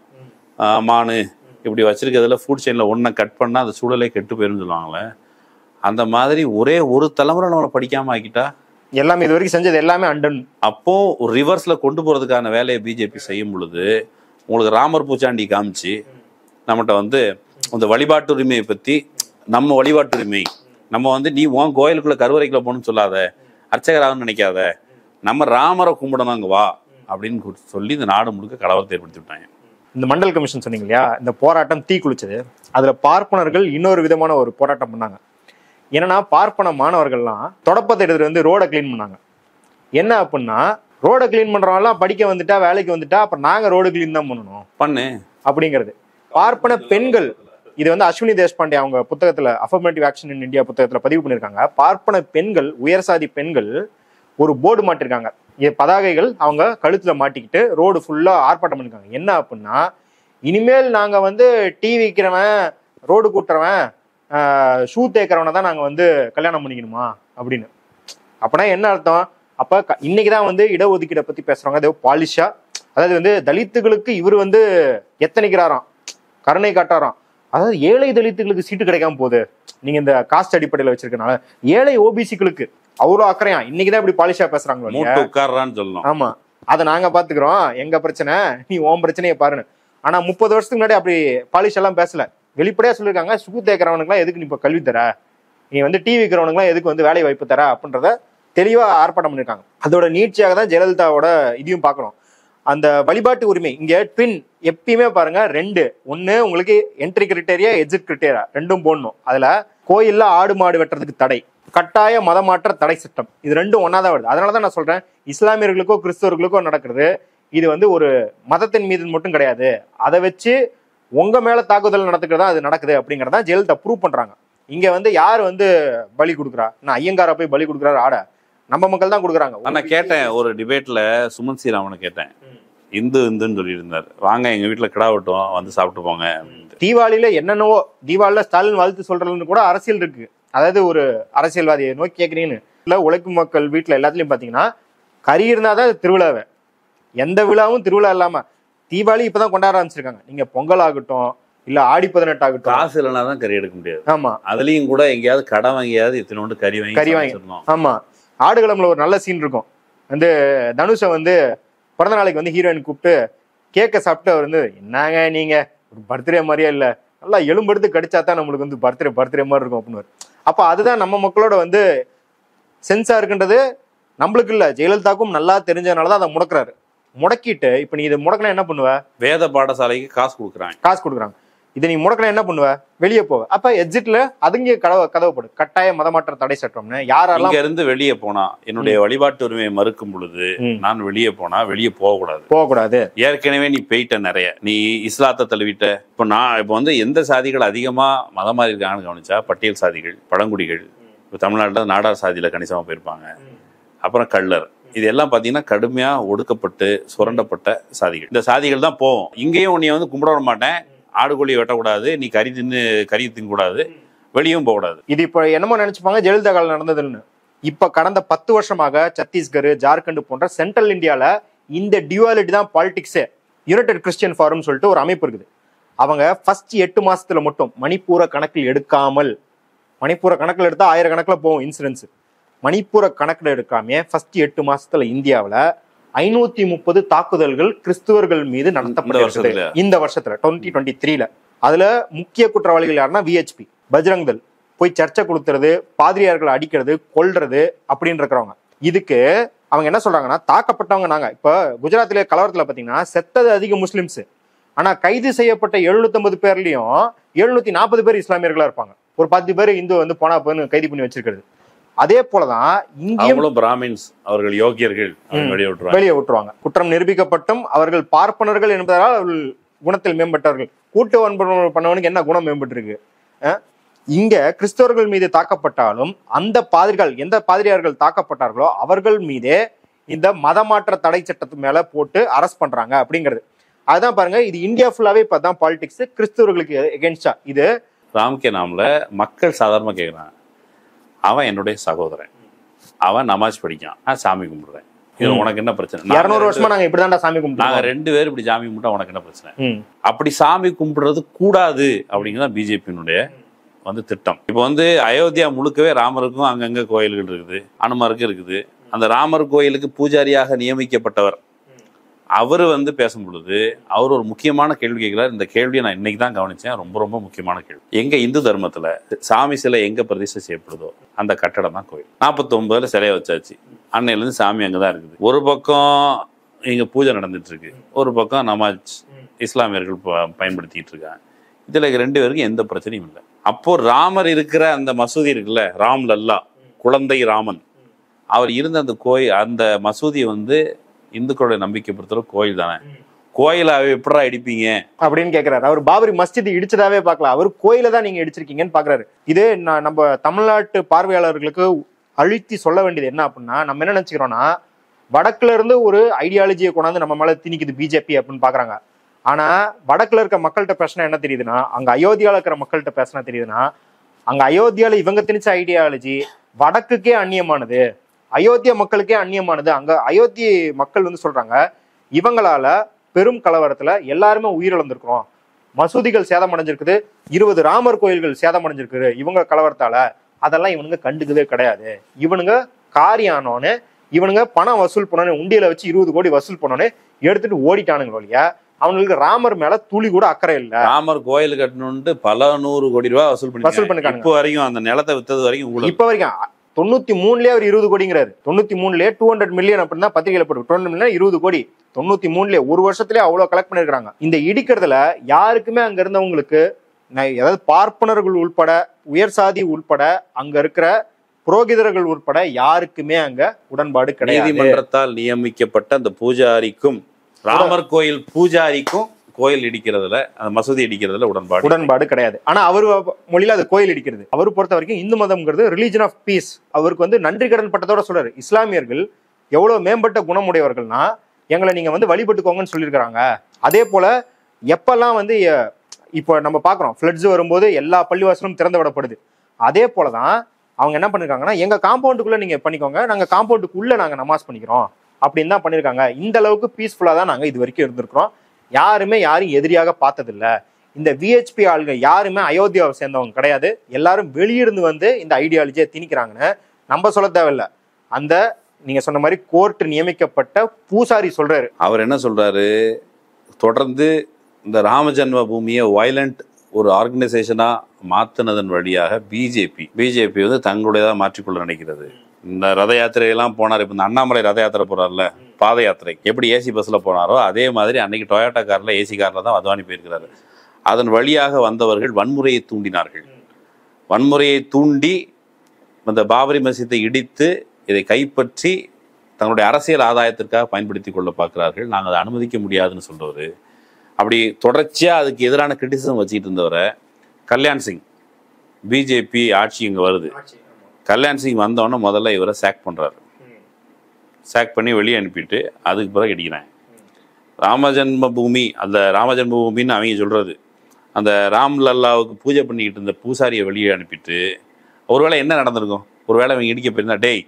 மானு இப்படி வச்சிருக்கிறதுல ஃபுட் செயின்ல ஒன்றை கட் பண்ணா அந்த சூழலே கெட்டு போயிருன்னு சொல்லுவாங்களே, அந்த மாதிரி ஒரே ஒரு தலைமுறை நம்மளை படிக்காம ஆக்கிட்டா எல்லாமே இது வரைக்கும் செஞ்சது எல்லாமே அண்டன். அப்போ ஒரு ரிவர்ஸ்ல கொண்டு போறதுக்கான வேலையை பிஜேபி செய்யும் பொழுது உங்களுக்கு ராமர் பூச்சாண்டி காமிச்சு நம்மகிட்ட வந்து அந்த வழிபாட்டு உரிமையை பத்தி, நம்ம வழிபாட்டு உரிமை நம்ம வந்து நீ உன் கோயிலுக்குள்ள கருவறைக்குள்ள போகணும்னு சொல்லாத, அர்ச்சகராகனு நினைக்காத, நம்ம ராமரை கும்பிடணும் அங்க வா அப்படின்னு சொல்லி இந்த நாடு முழுக்க கலவரத்தை ஏற்படுத்தி விட்டாங்க. இந்த மண்டல் கமிஷன் சொன்னீங்க இல்லையா, இந்த போராட்டம் தீ குளிச்சது. அதுல பார்ப்பனர்கள் இன்னொரு விதமான ஒரு போராட்டம் பண்ணாங்க. என்னன்னா, பார்ப்பன மாணவர்கள்லாம் தொடப்பத்தை எடுத்துட்டு வந்து ரோட கிளீன் பண்ணாங்க. என்ன அப்படின்னா, ரோட கிளீன் பண்றவங்கலாம் படிக்க வந்துட்டா, வேலைக்கு வந்துட்டா, அப்புறம் நாங்க ரோடு கிளீன் தான் பண்ணணும் அப்படிங்கிறது. பார்ப்பன பெண்கள், இது வந்து அஸ்வினி தேஷ்பாண்டே அவங்க புத்தகத்துல அஃபர்மேட்டிவ் ஆக்ஷன் இன் இந்தியா புத்தகத்துல பதிவு பண்ணிருக்காங்க. பார்ப்பன பெண்கள், உயர் சாதி பெண்கள் ஒரு போர்டு மாட்டிருக்காங்க, பதாகைகள் அவங்க கழுத்துல மாட்டிக்கிட்டு ரோடு ஃபுல்லா ஆர்ப்பாட்டம் பண்ணிருக்காங்க. என்ன அப்படின்னா, இனிமேல் நாங்க வந்து டீ விற்கிறவன், ரோடு கூட்டுறவன், ஷூ தேக்கிறவனை தான் நாங்க வந்து கல்யாணம் பண்ணிக்கணுமா அப்படின்னு. அப்படின்னா என்ன அர்த்தம்? அப்ப இன்னைக்குதான் வந்து இடஒதுக்கீடை பத்தி பேசுறாங்க, அது பாலிஷா. அதாவது வந்து தலித்துகளுக்கு இவர் வந்து எத்தனைக்கிறாராம், கருணை காட்டாராம். அதாவது ஏழை தலித்துகளுக்கு சீட்டு கிடைக்காம போகுது நீங்க இந்த காஸ்ட் அடிப்படையில வச்சிருக்கனால, ஏழை ஓபிசிகளுக்கு அவ்வளோ அக்கறையா. இன்னைக்குதான் இப்படி பாலிஷா பேசுறாங்களோ. ஆமா, அதை நாங்க பாத்துக்கிறோம், எங்க பிரச்சனை, நீ ஓம் பிரச்சனையை பாருன்னு. ஆனா 30 வருஷத்துக்கு முன்னாடி அப்படி பாலிஷ் எல்லாம் பேசல. வெளிப்படையா சொல்லியிருக்காங்க, ஷூ தேக்கிறவனுக்குலாம் எதுக்கு நீ இப்ப கல்வி தர, நீ வந்து டீ விற்கிறவனுக்குலாம் எதுக்கு வந்து வேலை வாய்ப்பு தர அப்படின்றத தெளிவா ஆர்ப்பாட்டம் பண்ணிருக்காங்க. அதோட நீட்சியாக தான் ஜெயலலிதாவோட இதையும் பார்க்கணும். அந்த வழிபாட்டு உரிமை இங்க ட்வின் எப்பயுமே பாருங்க, 2 ஒண்ணு உங்களுக்கு என்ட்ரி கிரிட்டேரியா, எக்ஸிட் கிரிட்டேரியா ரெண்டும் போடணும். அதுல கோயில்ல ஆடு மாடு வெட்டுறதுக்கு தடை, கட்டாய மதமாற்ற தடை சட்டம், இது ரெண்டும் ஒன்னாதான் வருது. அதனாலதான் நான் சொல்றேன், இஸ்லாமியர்களுக்கோ கிறிஸ்தவர்களுக்கோ நடக்கிறது இது வந்து ஒரு மதத்தின் மீது மட்டும் கிடையாது, அதை வச்சு உங்க மேல தாக்குதல் நடத்துக்கிறதா அது நடக்குது அப்படிங்கறத ஜெயலலிதா ப்ரூவ் பண்றாங்க. இங்க வந்து யாரு வந்து பலி கொடுக்குறா? நான் ஐயங்கார போய் பலி கொடுக்குறாரு ஆட, நம்ம மக்கள் தான் கொடுக்குறாங்க. நான் கேட்டேன் ஒரு டிபேட்ல, சுமன் ஸ்ரீராமனை கேட்டேன், இந்துன்னு சொல்லியிருந்தார், வாங்க எங்க வீட்டுல கிடா வெட்டுவோம் வந்து சாப்பிட்டு போங்க. தீபாவளியில என்னென்னவோ, தீபாவளியில ஸ்டாலின் வாழ்த்து சொல்றதுன்னு கூட அரசியல் இருக்கு. அதாவது ஒரு அரசியல்வாதியை நோக்கி கேட்குறீங்கன்னு இல்லை, உழைக்கும் மக்கள் வீட்டுல எல்லாத்துலயும் பாத்தீங்கன்னா கறி இருந்தாதான் திருவிழாவை. எந்த விழாவும் திருவிழா இல்லாம தீபாவளி இப்பதான் கொண்டாட ஆரம்பிச்சிருக்காங்க. நீங்க பொங்கல் ஆகட்டும், இல்ல ஆடி 18 ஆகட்டும், காசு இல்லைன்னா தான் கறி எடுக்க முடியாது. ஆமா அதுலயும் கூட எங்கேயாவது கடன் வாங்கியாவது இத்தனோண்டு கறி கறி வாங்கி வச்சிருந்தோம். ஆமா. ஆடுகளம்ல ஒரு நல்ல சீன் இருக்கும். வந்து தனுஷை வந்து பிறந்த நாளைக்கு வந்து ஹீரோயின் கூப்பிட்டு கேக்க சாப்பிட்டு அவர் வந்து, என்னங்க நீங்க ஒரு பர்த்டே மாதிரியே இல்ல, நல்லா எலும்பெடுத்து கடிச்சா தான் நம்மளுக்கு வந்து பர்த்டே மாதிரி இருக்கும் அப்படின்னு. அப்ப அதுதான் நம்ம மக்களோட வந்து சென்ஸா இருக்குன்றது நம்மளுக்கு இல்ல, ஜெயலலிதாவுக்கும் நல்லா தெரிஞ்சதுனாலதான் அதை முடக்குறாரு. முடக்கிட்டு இப்ப நீ இதை முடக்கினா என்ன பண்ணுவ? வேத பாடசாலைக்கு காசு கொடுக்குறாங்க. இதை நீ முடக்கினா என்ன பண்ணுவ? வெளியே போவ. அப்ப எக்ஸிட்ல அதுங்க கதவுப்படு கட்டாய மதமாற்ற தடை சட்டம்னு யாரெல்லாம் இங்க இருந்து வெளியே போனா, என்னுடைய வழிபாட்டு உரிமையை மறுக்கும் பொழுது நான் வெளியே போனா வெளியே போகக்கூடாது. ஏற்கனவே நீ போயிட்ட நிறைய, நீ இஸ்லாத்தை தழுவிட்ட. இப்ப வந்து எந்த சாதிகள் அதிகமா மதம் மாறி இருக்காங்கன்னு கவனிச்சா பட்டியல் சாதிகள், பழங்குடிகள். இப்ப தமிழ்நாட்டில் நாடார் சாதியில கணிசமா போயிருப்பாங்க. அப்புறம் கள்ளர். இது எல்லாம் பாத்தீங்கன்னா கடுமையா ஒடுக்கப்பட்டு சுரண்டப்பட்ட சாதிகள். இந்த சாதிகள் தான் போவோம். இங்கேயும் உன்னைய வந்து கும்பிட விட மாட்டேன், ஆடு கோழி வெட்டக்கூடாது, நீ கறி திங்கக்கூடாது, வெளியும் போகக்கூடாது. இது இப்ப என்னமோ நினைச்சுப்பாங்க ஜெயலலிதா காலம் நடந்ததுன்னு. இப்ப கடந்த 10 வருஷமாக சத்தீஸ்கர், ஜார்க்கண்ட் போன்ற சென்ட்ரல் இந்தியால இந்த டியூவாலிட்டி தான் பாலிடிக்ஸே. யுனைடெட் கிறிஸ்டியன் ஃபாரம் சொல்லிட்டு ஒரு அமைப்பு இருக்குது. அவங்க ஃபர்ஸ்ட் 8 மாசத்துல மட்டும் மணிப்பூர கணக்கில் எடுக்காமல், மணிப்பூர கணக்கில் எடுத்தா 1000 கணக்கில் போகும் இன்சூரன்ஸ், மணிப்பூர கணக்கில் எடுக்காம ஃபர்ஸ்ட் 8 மாசத்துல இந்தியாவில 530 தாக்குதல்கள் கிறிஸ்துவர்கள் மீது நடத்தப்பட்டு இந்த வருஷத்துல 2023ல. அதுல முக்கிய குற்றவாளிகள் யாருன்னா விஹெச்பி, பஜ்ரங் தள், போய் சர்ச்சை கொடுத்துறது, பாதிரியார்களை அடிக்கிறது, கொல்றது அப்படின்னு இருக்கிறவங்க. இதுக்கு அவங்க என்ன சொல்றாங்கன்னா, தாக்கப்பட்டவங்க நாங்க. இப்ப குஜராத்ல கலவரத்துல பாத்தீங்கன்னா செத்தது அதிக முஸ்லிம்ஸ், ஆனா கைது செய்யப்பட்ட 750 பேர்லயும் 740 பேர் இஸ்லாமியர்களா இருப்பாங்க. ஒரு 10 பேர் இந்து வந்து போனா போன்னு கைது பண்ணி வச்சிருக்கிறது. அதே போலதான் இங்கேயும் பிராமின்ஸ், அவர்கள் யோகியர்கள் வெளியே விட்டுருவாங்க. குற்றம் நிரூபிக்கப்பட்டும் அவர்கள் பார்ப்பனர்கள் என்பதால் அவர்கள் குணத்தில் மேம்பட்டவர்கள். கூட்டு வன்புணர்வு பண்ணவனுக்கு என்ன குணம் மேம்பட்டு இருக்கு? இங்க கிறிஸ்தவர்கள் மீது தாக்கப்பட்டாலும் அந்த பாதிரிகள், எந்த பாதிரியார்கள் தாக்கப்பட்டார்களோ அவர்கள் மீதே இந்த மதமாற்ற தடை சட்டத்து மேல போட்டு அரெஸ்ட் பண்றாங்க அப்படிங்கிறது. அதுதான் பாருங்க, இது இந்தியா ஃபுல்லாவே இப்பதான் பாலிடிக்ஸ் கிறிஸ்தவர்களுக்கு எகென்ஸ்டா. இது ராம்கே நாம்ல மக்கள் சாதாரணமா கேட்கிறாங்க, அவன் என்னுடைய சகோதரன், அவன் நமாஜ் படிக்கான், நான் சாமி கும்பிடுறேன், இது உனக்கு என்ன பிரச்சனை? 200 வருஷமா நாங்க இப்படிதான் சாமி கும்பிடுறோம், நாங்க 2 பேரும் இப்படி சாமி கும்பிட்டா உனக்கு என்ன பிரச்சனை? அப்படி சாமி கும்பிடுறது கூடாது அப்படிங்கிறதான் பிஜேபியினுடைய வந்து திட்டம். இப்போ வந்து அயோத்தியா முழுக்கவே ராமருக்கும் அங்கங்க கோயில்கள் இருக்குது, அனுமருக்கும் இருக்குது. அந்த ராமர் கோயிலுக்கு பூஜாரியாக நியமிக்கப்பட்டவர் அவரு வந்து பேசும் பொழுது அவர் ஒரு முக்கியமான கேள்வி கேட்கிறார். இந்த கேள்வியை நான் இன்னைக்கு தான் கவனிச்சேன். ரொம்ப ரொம்ப முக்கியமான கேள்வி. எங்க இந்து தர்மத்துல சாமி சிலை எங்க பிரதிஷ்டை செய்யப்படுதோ அந்த கட்டடம் தான் கோயில். 49ல சிலையை வச்சாச்சு, அன்னையில இருந்து சாமி அங்கதான் இருக்குது. ஒரு பக்கம் இங்க பூஜை நடந்துட்டு இருக்கு, ஒரு பக்கம் நமாஜ் இஸ்லாமியர்கள் பயன்படுத்திட்டு இருக்காங்க. இதுல 2 பேருக்கும் எந்த பிரச்சனையும் இல்லை. அப்போ ராமர் இருக்கிற அந்த மசூதி இருக்குல்ல, ராம் லல்லா, குழந்தை ராமன், அவர் இருந்த அந்த கோயில், அந்த மசூதி வந்து இந்துக்களுடைய நம்பிக்கை பொறுத்தவரை கோயில் தானே. கோயில எப்படா இடிப்பீங்க அப்படின்னு கேட்கிறாரு. அவர் பாபரி மஸ்ஜித் இடிச்சதாவே பார்க்கல, அவர் கோயில தான் நீங்க இடிச்சிருக்கீங்கன்னு பாக்குறாரு. இது நம்ம தமிழ்நாட்டு பார்வையாளர்களுக்கு அழுத்தி சொல்ல வேண்டியது என்ன அப்படின்னா, நம்ம என்ன நினைச்சுக்கிறோம்னா வடக்குல இருந்து ஒரு ஐடியாலஜியை கொண்டாந்து நம்ம மேல திணிக்குது பிஜேபி அப்படின்னு பாக்குறாங்க. ஆனா வடக்குல இருக்க மக்கள்கிட்ட பேசினா என்ன தெரியுதுன்னா, அங்க அயோத்தியால இருக்கிற மக்கள்கிட்ட பேசினா தெரியுதுன்னா, அங்க அயோத்தியால இவங்க திணிச்ச ஐடியாலஜி வடக்குக்கே அந்நியமானது, அயோத்தியா மக்களுக்கே அந்நியமானது. அங்க அயோத்தி மக்கள் வந்து சொல்றாங்க, இவங்களால பெரும் கலவரத்துல எல்லாருமே உயிரிழந்திருக்கிறோம், மசூதிகள் சேதமடைஞ்சிருக்குது, 20 ராமர் கோயில்கள் சேதமடைஞ்சிருக்குது இவங்க கலவரத்தால. அதெல்லாம் இவனுங்க கண்டுக்கவே கிடையாது. இவனுங்க காரியானோன்னு, இவனுங்க பணம் வசூல் பண்ணோன்னு, உண்டியில வச்சு 20 கோடி வசூல் பண்ணோன்னு எடுத்துட்டு ஓடிட்டானுங்க இல்லையா. அவங்களுக்கு ராமர் மேல துளி கூட அக்கறை இல்ல. ராமர் கோயில் கட்டணும்னு பல 100 கோடி ரூபாய் வசூல் பண்ணிருக்காங்க. இப்போ வரைக்கும் அந்த நிலத்தை வித்தது வரைக்கும் இப்ப வரைக்கும் 93லயே அவர் 20 கோடிங்கிறாரு. 93லயே 200 மில்லியன் அப்படின்னு தான் பத்திரிகையில போட்டு 200 மில்லியன் 20 கோடி 93லயே ஒரு வருஷத்துலயே அவ்வளவு கலெக்ட் பண்ணிருக்காங்க. இந்த இடிக்கிறதுல யாருக்குமே அங்க இருந்தவங்களுக்கு, அதாவது பார்ப்பனர்கள் உள்பட, உயர் சாதி உள்பட, அங்க இருக்கிற புரோகிதர்கள் உட்பட யாருக்குமே அங்க உடன்பாடு கிடையாது. நீதிமன்றத்தால் நியமிக்கப்பட்ட அந்த பூஜாரிக்கும், ராமர் கோயில் பூஜாரிக்கும் கோயில் இடிக்கிறதுல, அந்த மசூதி இடிக்கிறதுல உடன்பாடு கிடையாது. ஆனா அவர் மொழியில அது கோயில் இடிக்கிறது. அவர் பொறுத்த வரைக்கும் இந்து மதம்ங்கிறது ரிலீஜன் ஆஃப் பீஸ். அவருக்கு வந்து நன்றி கடன் பட்டதோட சொல்றாரு, இஸ்லாமியர்கள் எவ்வளவு மேம்பட்ட குணமுடையவர்கள்னா எங்களை நீங்க வந்து வழிபட்டுக்கோங்கன்னு சொல்லியிருக்கிறாங்க. அதே போல எப்பெல்லாம் வந்து இப்போ நம்ம பாக்குறோம் ஃபிளட்ஸ் வரும்போது எல்லா பள்ளிவாசலும் திறந்து விடப்படுது. அதே போலதான் அவங்க என்ன பண்ணிருக்காங்கன்னா, எங்க காம்பவுண்டுக்குள்ள நீங்க பண்ணிக்கோங்க, நாங்க காம்பவுண்டுக்குள்ள நாங்க நமாஸ் பண்ணிக்கிறோம் அப்படின்னு தான் பண்ணிருக்காங்க. இந்த அளவுக்கு பீஸ்ஃபுல்லா தான் நாங்க இது வரைக்கும் இருந்திருக்கிறோம். யாருமே யாரும் எதிரியாக பார்த்ததில்ல. இந்த விஹெச்பி ஆளுங்க யாருமே அயோத்தியாவை சேர்ந்தவங்க கிடையாது. எல்லாரும் வெளியிருந்து வந்து இந்த ஐடியாலஜியை திணிக்கிறாங்கன்னு நம்ம சொல்ல தேவையில்லை. அந்த நீங்க சொன்ன மாதிரி கோர்ட் நியமிக்கப்பட்ட பூசாரி சொல்றாரு. அவர் என்ன சொல்றாரு, தொடர்ந்து இந்த ராம ஜென்ம பூமியை வயலண்ட் ஒரு ஆர்கனைசேஷனா மாத்தினதன் வழியாக பிஜேபி வந்து தங்களுடையதாக மாற்றிக்கொள்ள நினைக்கிறது. இந்த ரத யாத்திரையெல்லாம் போனார். இப்போ இந்த அண்ணாமலை ரத யாத்திரை போறாருல, பாத யாத்திரை, எப்படி ஏசி பஸ்ல போனாரோ அதே மாதிரி அன்னைக்கு டொயோட்டா கார்ல ஏசி கார்ல தான் அத்வானி போயிருக்கிறாரு. அதன் வழியாக வந்தவர்கள் வன்முறையை தூண்டினார்கள். வன்முறையை தூண்டி அந்த பாபரி மசீத்தை இடித்து இதை கைப்பற்றி தங்களுடைய அரசியல் ஆதாயத்திற்காக பயன்படுத்தி கொள்ள பார்க்கிறார்கள். நாங்கள் அதை அனுமதிக்க முடியாதுன்னு சொல்றவர். அப்படி தொடர்ச்சியாக அதுக்கு எதிரான கிரிட்டிசிசம் வச்சுக்கிட்டு இருந்தவரை கல்யாண் சிங், பிஜேபி ஆட்சி இங்கே வருது, கல்யாண் சிங் வந்தவொடனே முதல்ல இவரை சேக் பண்ணுறாரு. சேக் பண்ணி வெளியே அனுப்பிட்டு அதுக்கு பிறகு அடிக்கிறாங்க. ராமஜென்ம பூமி, அந்த ராமஜென்ம பூமின்னு அவங்க சொல்கிறது, அந்த ராம்லல்லாவுக்கு பூஜை பண்ணிக்கிட்டு இருந்த பூசாரியை வெளியே அனுப்பிட்டு, ஒருவேளை என்ன நடந்திருக்கும், ஒருவேளை அவங்க இடிக்க போயிருந்தா, டேய்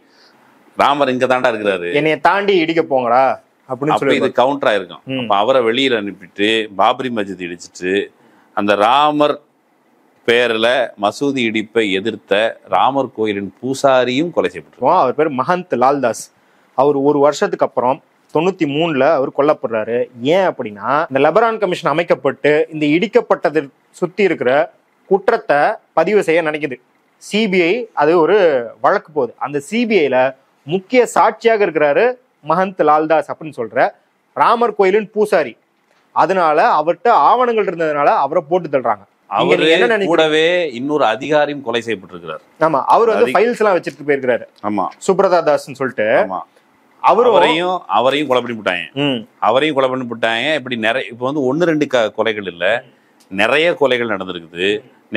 ராமர் இங்கே தாண்டா இருக்கிறாரு, என்னைய தாண்டி இடிக்க போங்கடா அப்படின்னு சொல்லி இது கவுண்டர் ஆயிருக்கும். அப்போ அவரை வெளியில் அனுப்பிட்டு பாபரி மஸ்ஜித் இடிச்சிட்டு அந்த ராமர் பேரில் மசூதி இடிப்பை எதிர்த்த ராமர் கோயிலின் பூசாரியும் கொலை செய்யப்பட்டிருக்கோம். அவர் பேர் மஹந்த் லால்தாஸ். அவர் ஒரு வருஷத்துக்கு அப்புறம் 93 அவர் கொல்லப்படுறாரு. ஏன் அப்படின்னா, இந்த லெபரான் கமிஷன் அமைக்கப்பட்டு இந்த இடிக்கப்பட்டது சுத்தி இருக்கிற குற்றத்தை பதிவு செய்ய நினைக்குது சிபிஐ. அது ஒரு வழக்கு போகுது. அந்த சிபிஐல முக்கிய சாட்சியாக இருக்கிறாரு மஹந்த் லால்தாஸ் அப்படின்னு சொல்ற ராமர் கோயிலின் பூசாரி. அதனால அவர்கிட்ட ஆவணங்கள் இருந்ததுனால அவரை போட்டு தள்ளுறாங்க. அவரு கூடவே இன்னொரு அதிகாரியும் கொலை செய்யப்பட்டிருக்கிறார். ஆமா, அவர் வந்து ஃபைல்ஸ் எல்லாம் வச்சிட்டு போயிருக்கிறாரு. ஆமா, சுப்ரதா தாஸ்ன்னு சொல்லிட்டு அவரையும் கொலை பண்ணி விட்டாங்க. இப்படி நிறைய, இப்போ வந்து 1-2 கொலைகள் இல்ல, நிறைய கொலைகள் நடந்திருக்குது.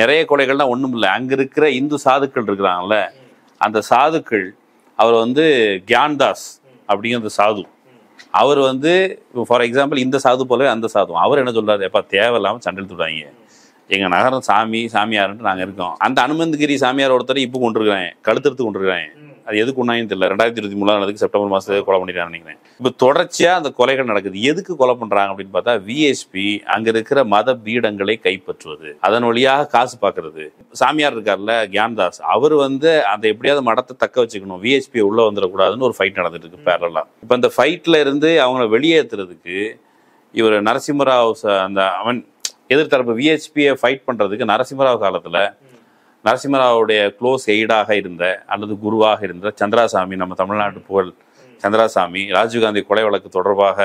நிறைய கொலைகள்னா ஒண்ணும் இல்லை, அங்க இருக்கிற இந்து சாதுக்கள் இருக்கிறாங்கல்ல, அந்த சாதுக்கள், அவர் வந்து கியான்தாஸ் அப்படிங்கிற சாது, அவர் வந்து ஃபார் எக்ஸாம்பிள் இந்த சாது போலவே அந்த சாது, அவர் என்ன சொல்றாரு, எப்பா தேவையில்லாம சண்டை விடுவாங்க, எங்க நகரம் சாமியார்ன்ட்டு நாங்க இருக்கோம். அந்த அனுமந்தகிரி சாமியார் ஒருத்தர் இப்போ கொண்டிருக்கிறாங்க, கழுத்தெடுத்து கொண்டிருக்கிறாங்க. அது எதுக்கு ஒன்றாயும் தெரியல. 2023 செப்டம்பர் மாசத்துல கொலை பண்ணிட்டான்னு நினைக்கிறேன். இப்போ தொடர்ச்சியா அந்த கொலைகள் நடக்குது. எதுக்கு கொலை பண்றாங்க அப்படின்னு பார்த்தா, விஹெச்பி அங்க இருக்கிற மத பீடங்களை கைப்பற்றுவது, அதன் வழியாக காசு பாக்குறது. சாமியார் இருக்கார்ல கியான்தாஸ், அவர் வந்து அந்த எப்படியாவது மடத்தை தக்க வச்சுக்கணும், விஹெச்பி உள்ள வந்துடக்கூடாதுன்னு ஒரு ஃபைட் நடந்துட்டு இருக்கு பேரலா. இப்ப இந்த ஃபைட்ல இருந்து அவங்களை வெளியேற்றுறதுக்கு இவர் நரசிம்மராவ், அந்த அவன் எதிர்த்தரப்பு விஹெச்பியை ஃபைட் பண்றதுக்கு நரசிம்மராவ் காலத்துல நரசிம்மராவுடைய க்ளோஸ் எய்டாக இருந்த அல்லது குருவாக இருந்த சந்திராசாமி, நம்ம தமிழ்நாட்டு புகழ் சந்திராசாமி, ராஜீவ்காந்தி கொலை வழக்கு தொடர்பாக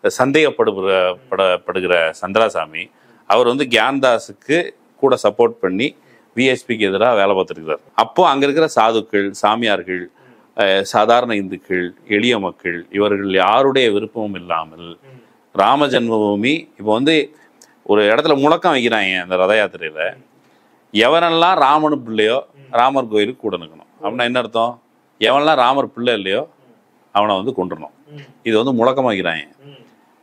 சந்தேகப்படுகிற சந்திராசாமி, அவர் வந்து கியான்தாஸுக்கு கூட சப்போர்ட் பண்ணி விஹெச்பிக்கு எதிராக வேலை பார்த்துருக்கிறார். அப்போ அங்க இருக்கிற சாதுக்கள், சாமியார்கள், சாதாரண இந்துக்கள், எளிய மக்கள், இவர்கள் யாருடைய விருப்பமும் இல்லாமல் ராம ஜென்மபூமி இப்போ வந்து ஒரு இடத்துல முழக்கம் வைக்கிறாங்க அந்த ரத யாத்திரையில, எவனெல்லாம் ராமனு பிள்ளையோ ராமர் கோயிலுக்கு கூட நிற்கணும் அப்படின்னா என்ன அர்த்தம், எவனெல்லாம் ராமர் பிள்ளை இல்லையோ அவனை வந்து கொண்டுடணும். இது வந்து முழக்கமாக வைக்கிறாங்க.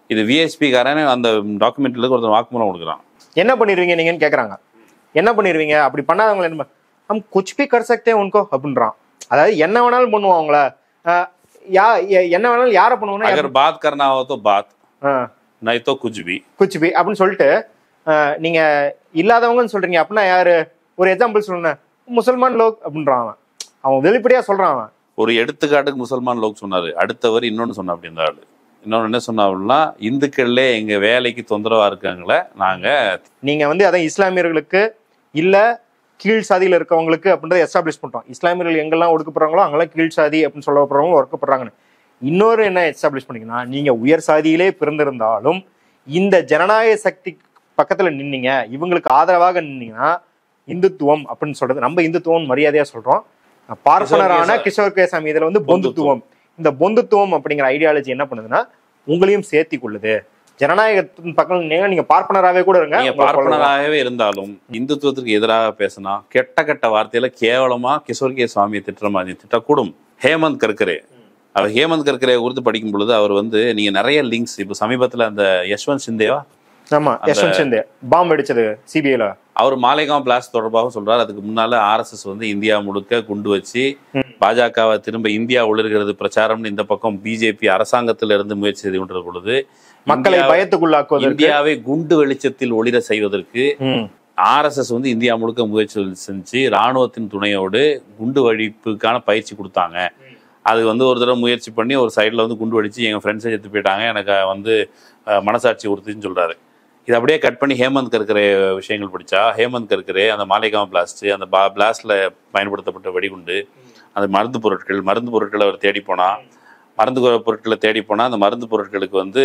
இது விஹெச்பி காரனே அந்த டாக்குமெண்ட்ல ஒருத்தர் வாக்குமூலம் கொடுக்குறான். என்ன பண்ணிடுவீங்க நீங்கன்னு கேட்குறாங்க. என்ன பண்ணிடுவீங்க, அப்படி பண்ணாதவங்களை என்ன நம்ம குச்பி கர்சக்தே உனக்கோ அப்படின்றான். அதாவது என்ன வேணாலும் பண்ணுவோம் அவங்கள, என்ன வேணாலும் யாரை பண்ணுவோம்னா, அகர் பாத் கர்னா ஹோ தோ பாத், நஹி தோ குச்பி அப்படின்னு சொல்லிட்டு நீங்க இல்லாதவங்கன்னு சொல்றீங்க அப்படின்னா யாரு, ஒரு எக்ஸாம்பிள் சொல்லுங்க, முசல்மான் லோக் அப்படின்றான். அவன் வெளிப்படையா சொல்றான். அவன் ஒரு எடுத்துக்காட்டுக்கு முசல்மான் லோக் சொன்னாரு, அடுத்தவர் இன்னொன்னு சொன்ன அப்படி இந்த ஆளு இன்னொன்னு என்ன சொன்னாங்கன்னா, இந்துக்கள்ல எங்க வேலைக்கு தொந்தரவா இருக்காங்களே நாங்க, நீங்க வந்து அதான் இஸ்லாமியர்களுக்கு இல்ல கீழ் சாதியில இருக்கவங்களுக்கு அப்படின்றத எஸ்டாப்ளிஷ் பண்றோம். இஸ்லாமியர்கள் எங்கெல்லாம் ஒடுக்கப்படுறாங்களோ அங்கெல்லாம் கீழ் சாதி அப்படின்னு சொல்லப்படுறவங்க ஒடுக்கப்படுறாங்கன்னு. இன்னொரு என்ன எஸ்டாப்ளிஷ் பண்ணிங்கன்னா, நீங்க உயர் சாதியிலே பிறந்திருந்தாலும் இந்த ஜனநாயக சக்தி பக்கத்துல நின்னீங்க, இவங்களுக்கு ஆதரவாக நின்னீங்கன்னா இந்துத்துவம் அப்படின்னு சொல்றது, நம்ம இந்துத்துவம் மரியாதையா சொல்றோம். பார்ப்பனரான கிஷோர் கேசாமி இதுல வந்து பொந்துத்துவம், இந்த பொந்துத்துவம் அப்படிங்கிற ஐடியாலஜி என்ன பண்ணுதுன்னா உங்களையும் சேர்த்தி கொள்ளுது. ஜனநாயகத்தின் பக்கம் நீங்க பார்ப்பனராகவே கூட இருங்க, பார்ப்பனராகவே இருந்தாலும் இந்துத்துவத்திற்கு எதிராக பேசினா கெட்ட வார்த்தையில கேவலமா கிஷோர் கே சுவாமியை திட்டுற மாதிரி திட்டக்கூடும். ஹேமந்த் கர்கரே, அவர் ஹேமந்த் கர்கரே குறித்து படிக்கும் பொழுது அவர் வந்து நீங்க நிறைய லிங்க்ஸ், இப்போ சமீபத்துல அந்த யஷ்வந்த் சிந்தேவா ஆமா, யஷ்வந்த் ஷிண்டே பாம்பு அடிச்சது சிபிஐல. அவர் மாலேகான் பிளாஸ்ட் தொடர்பாக சொல்றாரு. அதுக்கு முன்னால ஆர்எஸ்எஸ் வந்து இந்தியா முழுக்க குண்டு வச்சு பாஜகவை திரும்ப இந்தியா ஒளிர்கிறது பிரச்சாரம்னு இந்த பக்கம் பிஜேபி அரசாங்கத்தில இருந்து முயற்சி செய்து கொண்டிருந்த பொழுது மக்களை பயத்துக்குள்ளாக்குவதற்கு, இந்தியாவை குண்டு வெளிச்சத்தில் ஒளிர செய்வதற்கு ஆர்எஸ்எஸ் வந்து இந்தியா முழுக்க முயற்சி செஞ்சு ராணுவத்தின் துணையோடு குண்டு வெடிப்புக்கான பயிற்சி கொடுத்தாங்க. அது வந்து ஒரு தடவை முயற்சி பண்ணி ஒரு சைடில் வந்து குண்டு வெடிச்சு எங்கள் ஃப்ரெண்ட்ஸை எடுத்து போயிட்டாங்க, எனக்கு வந்து மனசாட்சி உறுத்துன்னு சொல்கிறாரு. இது அப்படியே கட் பண்ணி ஹேமந்த் கர்கரே விஷயங்கள் படித்தா, ஹேமந்த் கர்கரே அந்த மாலேகான் பிளாஸ்ட்டு, அந்த பிளாஸ்டில் பயன்படுத்தப்பட்ட வெடிகுண்டு, அந்த மருந்து பொருட்களை அவர் தேடி போனால், அந்த மருந்து பொருட்களுக்கு வந்து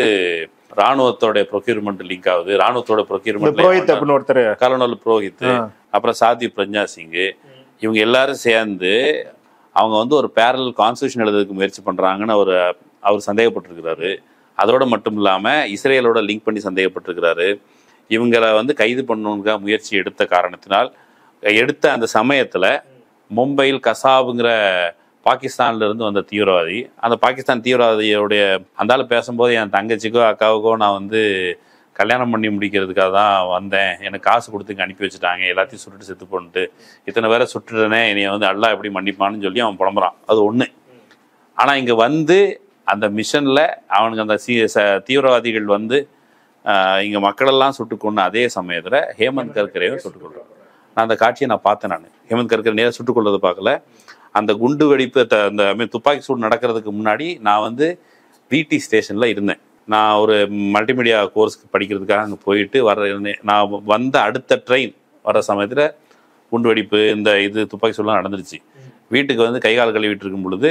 ராணுவத்தோட ப்ரொக்யூர்மெண்ட் லிங்க் ஆகுது. ராணுவத்தோட ப்ரொக்யூர்மெண்ட் கலோனல் புரோஹித், அப்புறம் சாத்வி பிரஜா சிங், இவங்க எல்லாரும் சேர்ந்து அவங்க வந்து ஒரு பேரலல் கான்ஸ்டியூஷன் எழுதுறதுக்கு முயற்சி பண்ணுறாங்கன்னு அவர் சந்தேகப்பட்டிருக்கிறாரு. அதோட மட்டும் இல்லாமல் இஸ்ரேலோட லிங்க் பண்ணி சந்தேகப்பட்டிருக்கிறாரு. இவங்களை வந்து கைது பண்ணணுங்க முயற்சி எடுத்த காரணத்தினால் எடுத்த அந்த சமயத்தில் மும்பையில் கசாபுங்கிற பாகிஸ்தான்ல இருந்து வந்த தீவிரவாதி, அந்த பாகிஸ்தான் தீவிரவாதியோடைய அந்தால பேசும்போது என் தங்கச்சிக்கோ அக்காவுக்கோ நான் வந்து கல்யாணம் பண்ணி முடிக்கிறதுக்காக தான் வந்தேன், எனக்கு காசு கொடுத்து அனுப்பி வச்சுட்டாங்க, எல்லாத்தையும் சுட்டுட்டு செத்து போன்ட்டு, இத்தனை பேரை சுட்டுட்டனே, என்னைய வந்து அல்லா எப்படி மன்னிப்பான்னு சொல்லி அவன் புலம்புறான். அது ஒன்று. ஆனால் இங்கே வந்து அந்த மிஷனில் அவனுக்கு அந்த தீவிரவாதிகள் வந்து இங்கே மக்களெல்லாம் சுட்டுக்கொண்டு அதே சமயத்தில் ஹேமந்த் கர்கரேவை சுட்டுக்கொள்றான். நான் அந்த காட்சியை நான் பார்த்தேன். ஹேமந்த் கர்கரே நேராக சுட்டுக்கொள்றதை பார்க்கல. அந்த குண்டு வெடிப்பு அந்த துப்பாக்கி சூடு நடக்கிறதுக்கு முன்னாடி நான் வந்து விடி ஸ்டேஷனில் இருந்தேன். நான் ஒரு மல்டிமீடியா கோர்ஸ்க்கு படிக்கிறதுக்காக அங்கே போயிட்டு நான் வந்த அடுத்த ட்ரெயின் வர சமயத்தில் குண்டு வெடிப்பு துப்பாக்கி சூடுலாம் நடந்துருச்சு. வீட்டுக்கு வந்து கைகால் கழுவிட்டு இருக்கும் பொழுது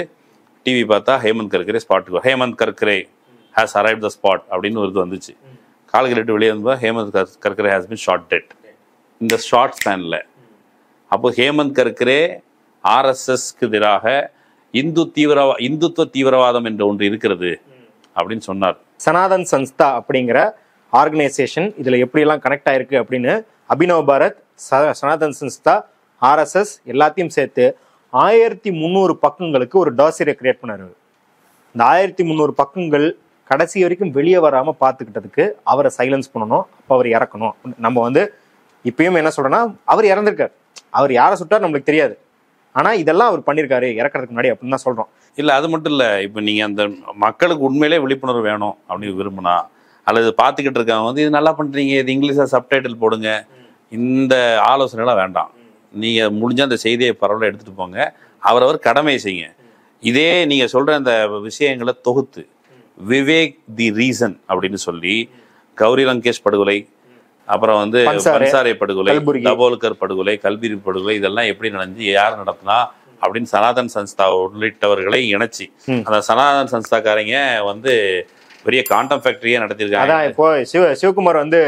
டிவி பார்த்தா ஹேமந்த் கர்கரே ஸ்பாட்டுக்கு, Hemant Karkare has arrived the spot அப்படின்னு ஒரு இது வந்துச்சு. கால் கழுவிட்டு வெளியே வந்து Hemant Karkare has been shot dead இந்த ஷார்ட் ஸ்பேனில். அப்போ ஹேமந்த் கர்கரே ஆர்எஸ்எஸ்க்கு எதிராக இந்துத்துவ தீவிரவாதம் என்ற ஒன்று இருக்கிறது அப்படின்னு சொன்னார். சனாதன் சன்ஸ்தா அப்படிங்கிற ஆர்கனைசேஷன் இதுல எப்படியெல்லாம் கனெக்ட் ஆயிருக்கு அப்படின்னு அபினவ் பாரத், சனாதன் சன்ஸ்தா, ஆர்எஸ்எஸ் எல்லாத்தையும் சேர்த்து 1300 பக்கங்களுக்கு ஒரு டாசிரை கிரியேட் பண்ணாரு. இந்த 1300 பக்கங்கள் கடைசி வரைக்கும் வெளியே வராம பார்த்துக்கிட்டதுக்கு அவரை சைலன்ஸ் பண்ணணும், அப்போ அவர் இறக்கணும். நம்ம வந்து இப்பயும் என்ன சொல்றோம்னா, அவர் இறந்திருக்காரு, அவர் யாரை சுட்டார் நம்மளுக்கு தெரியாது, ஆனா இதெல்லாம் அவர் பண்ணியிருக்காரு இறக்கிறதுக்கு முன்னாடி அப்படின்னு தான் சொல்றோம். இல்லை அது மட்டும் இல்லை, இப்போ நீங்கள் அந்த மக்களுக்கு உண்மையிலே விழிப்புணர்வு வேணும் அப்படின்னு விரும்பினா, அல்லது பார்த்துக்கிட்டு இருக்கவங்க வந்து இது நல்லா பண்ணுறீங்க, இது இங்கிலீஷில் சப்டைட்டில் போடுங்க, இந்த ஆலோசனைலாம் வேண்டாம். நீங்கள் முடிஞ்ச அந்த செய்தியை பரவலாக எடுத்துகிட்டு போங்க, அவரவர் கடமை செய்யுங்க. இதே நீங்கள் சொல்கிற அந்த விஷயங்களை தொகுத்து விவேக் தி ரீசன் அப்படின்னு சொல்லி கௌரி லங்கேஷ் படுகொலை, அப்புறம் வந்து பன்சாரே படுகொலை, தபோல்கர் படுகொலை, கல்புர்கி படுகொலை, இதெல்லாம் எப்படி நடந்துச்சு, யார் நடத்தினா அப்படின்னு சனாதன் சன்ஸ்தா உள்ளிட்டவர்களை இணைச்சி அந்த சனாதன் சன்ஸ்தாக்காரங்க வந்து பெரிய காண்டம் ஃபேக்டரியே நடத்திருக்காங்க. அதான் இப்போ சிவகுமார் வந்து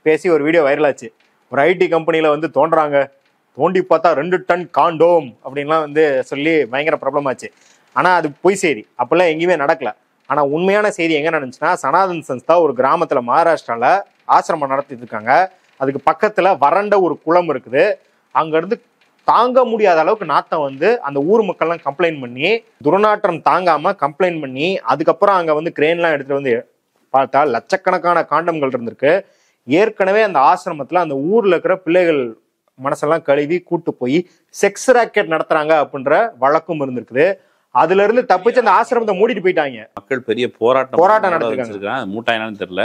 பேசி ஒரு வீடியோ வைரல் ஆச்சு. ஒரு ஐடி கம்பெனியில வந்து தோண்டி பார்த்தா 2 டன் காண்டோம் அப்படின்லாம் வந்து சொல்லி பயங்கர ப்ராப்ளம் ஆச்சு. ஆனா அது பொய் செய்தி, அப்பெல்லாம் எங்கேயுமே நடக்கல. ஆனா உண்மையான செய்தி எங்க நடந்துச்சுன்னா, சனாதன் சன்ஸ்தா ஒரு கிராமத்துல மகாராஷ்டிரால ஆசிரமம் நடத்திட்டு இருக்காங்க. அதுக்கு பக்கத்துல வறண்ட ஒரு குளம் இருக்குது. அங்க இருந்து தாங்க முடியாத அளவுக்கு நாத்தம் வந்து அந்த ஊர் மக்கள்லாம் கம்ப்ளைண்ட் பண்ணி, துர்நாற்றம் தாங்காம கம்ப்ளைண்ட் பண்ணி, அதுக்கப்புறம் அங்க வந்து கிரேன்லாம் எடுத்துட்டு வந்து பார்த்தா லட்சக்கணக்கான காண்டம்கள் இருந்திருக்கு. ஏற்கனவே அந்த ஆசிரமத்துல அந்த ஊர்ல இருக்கிற பிள்ளைகள் மனசெல்லாம் கழுவி கூட்டு போய் செக்ஸ் ராக்கெட் நடத்துறாங்க அப்படின்ற வழக்கும் இருந்திருக்குது. அதுல இருந்து தப்பிச்சு அந்த ஆசிரமத்தை மூடிட்டு போயிட்டாங்க. மக்கள் பெரிய போராட்டம் நடத்திருக்காங்க. மூட்டாயினான்னு தெரியல.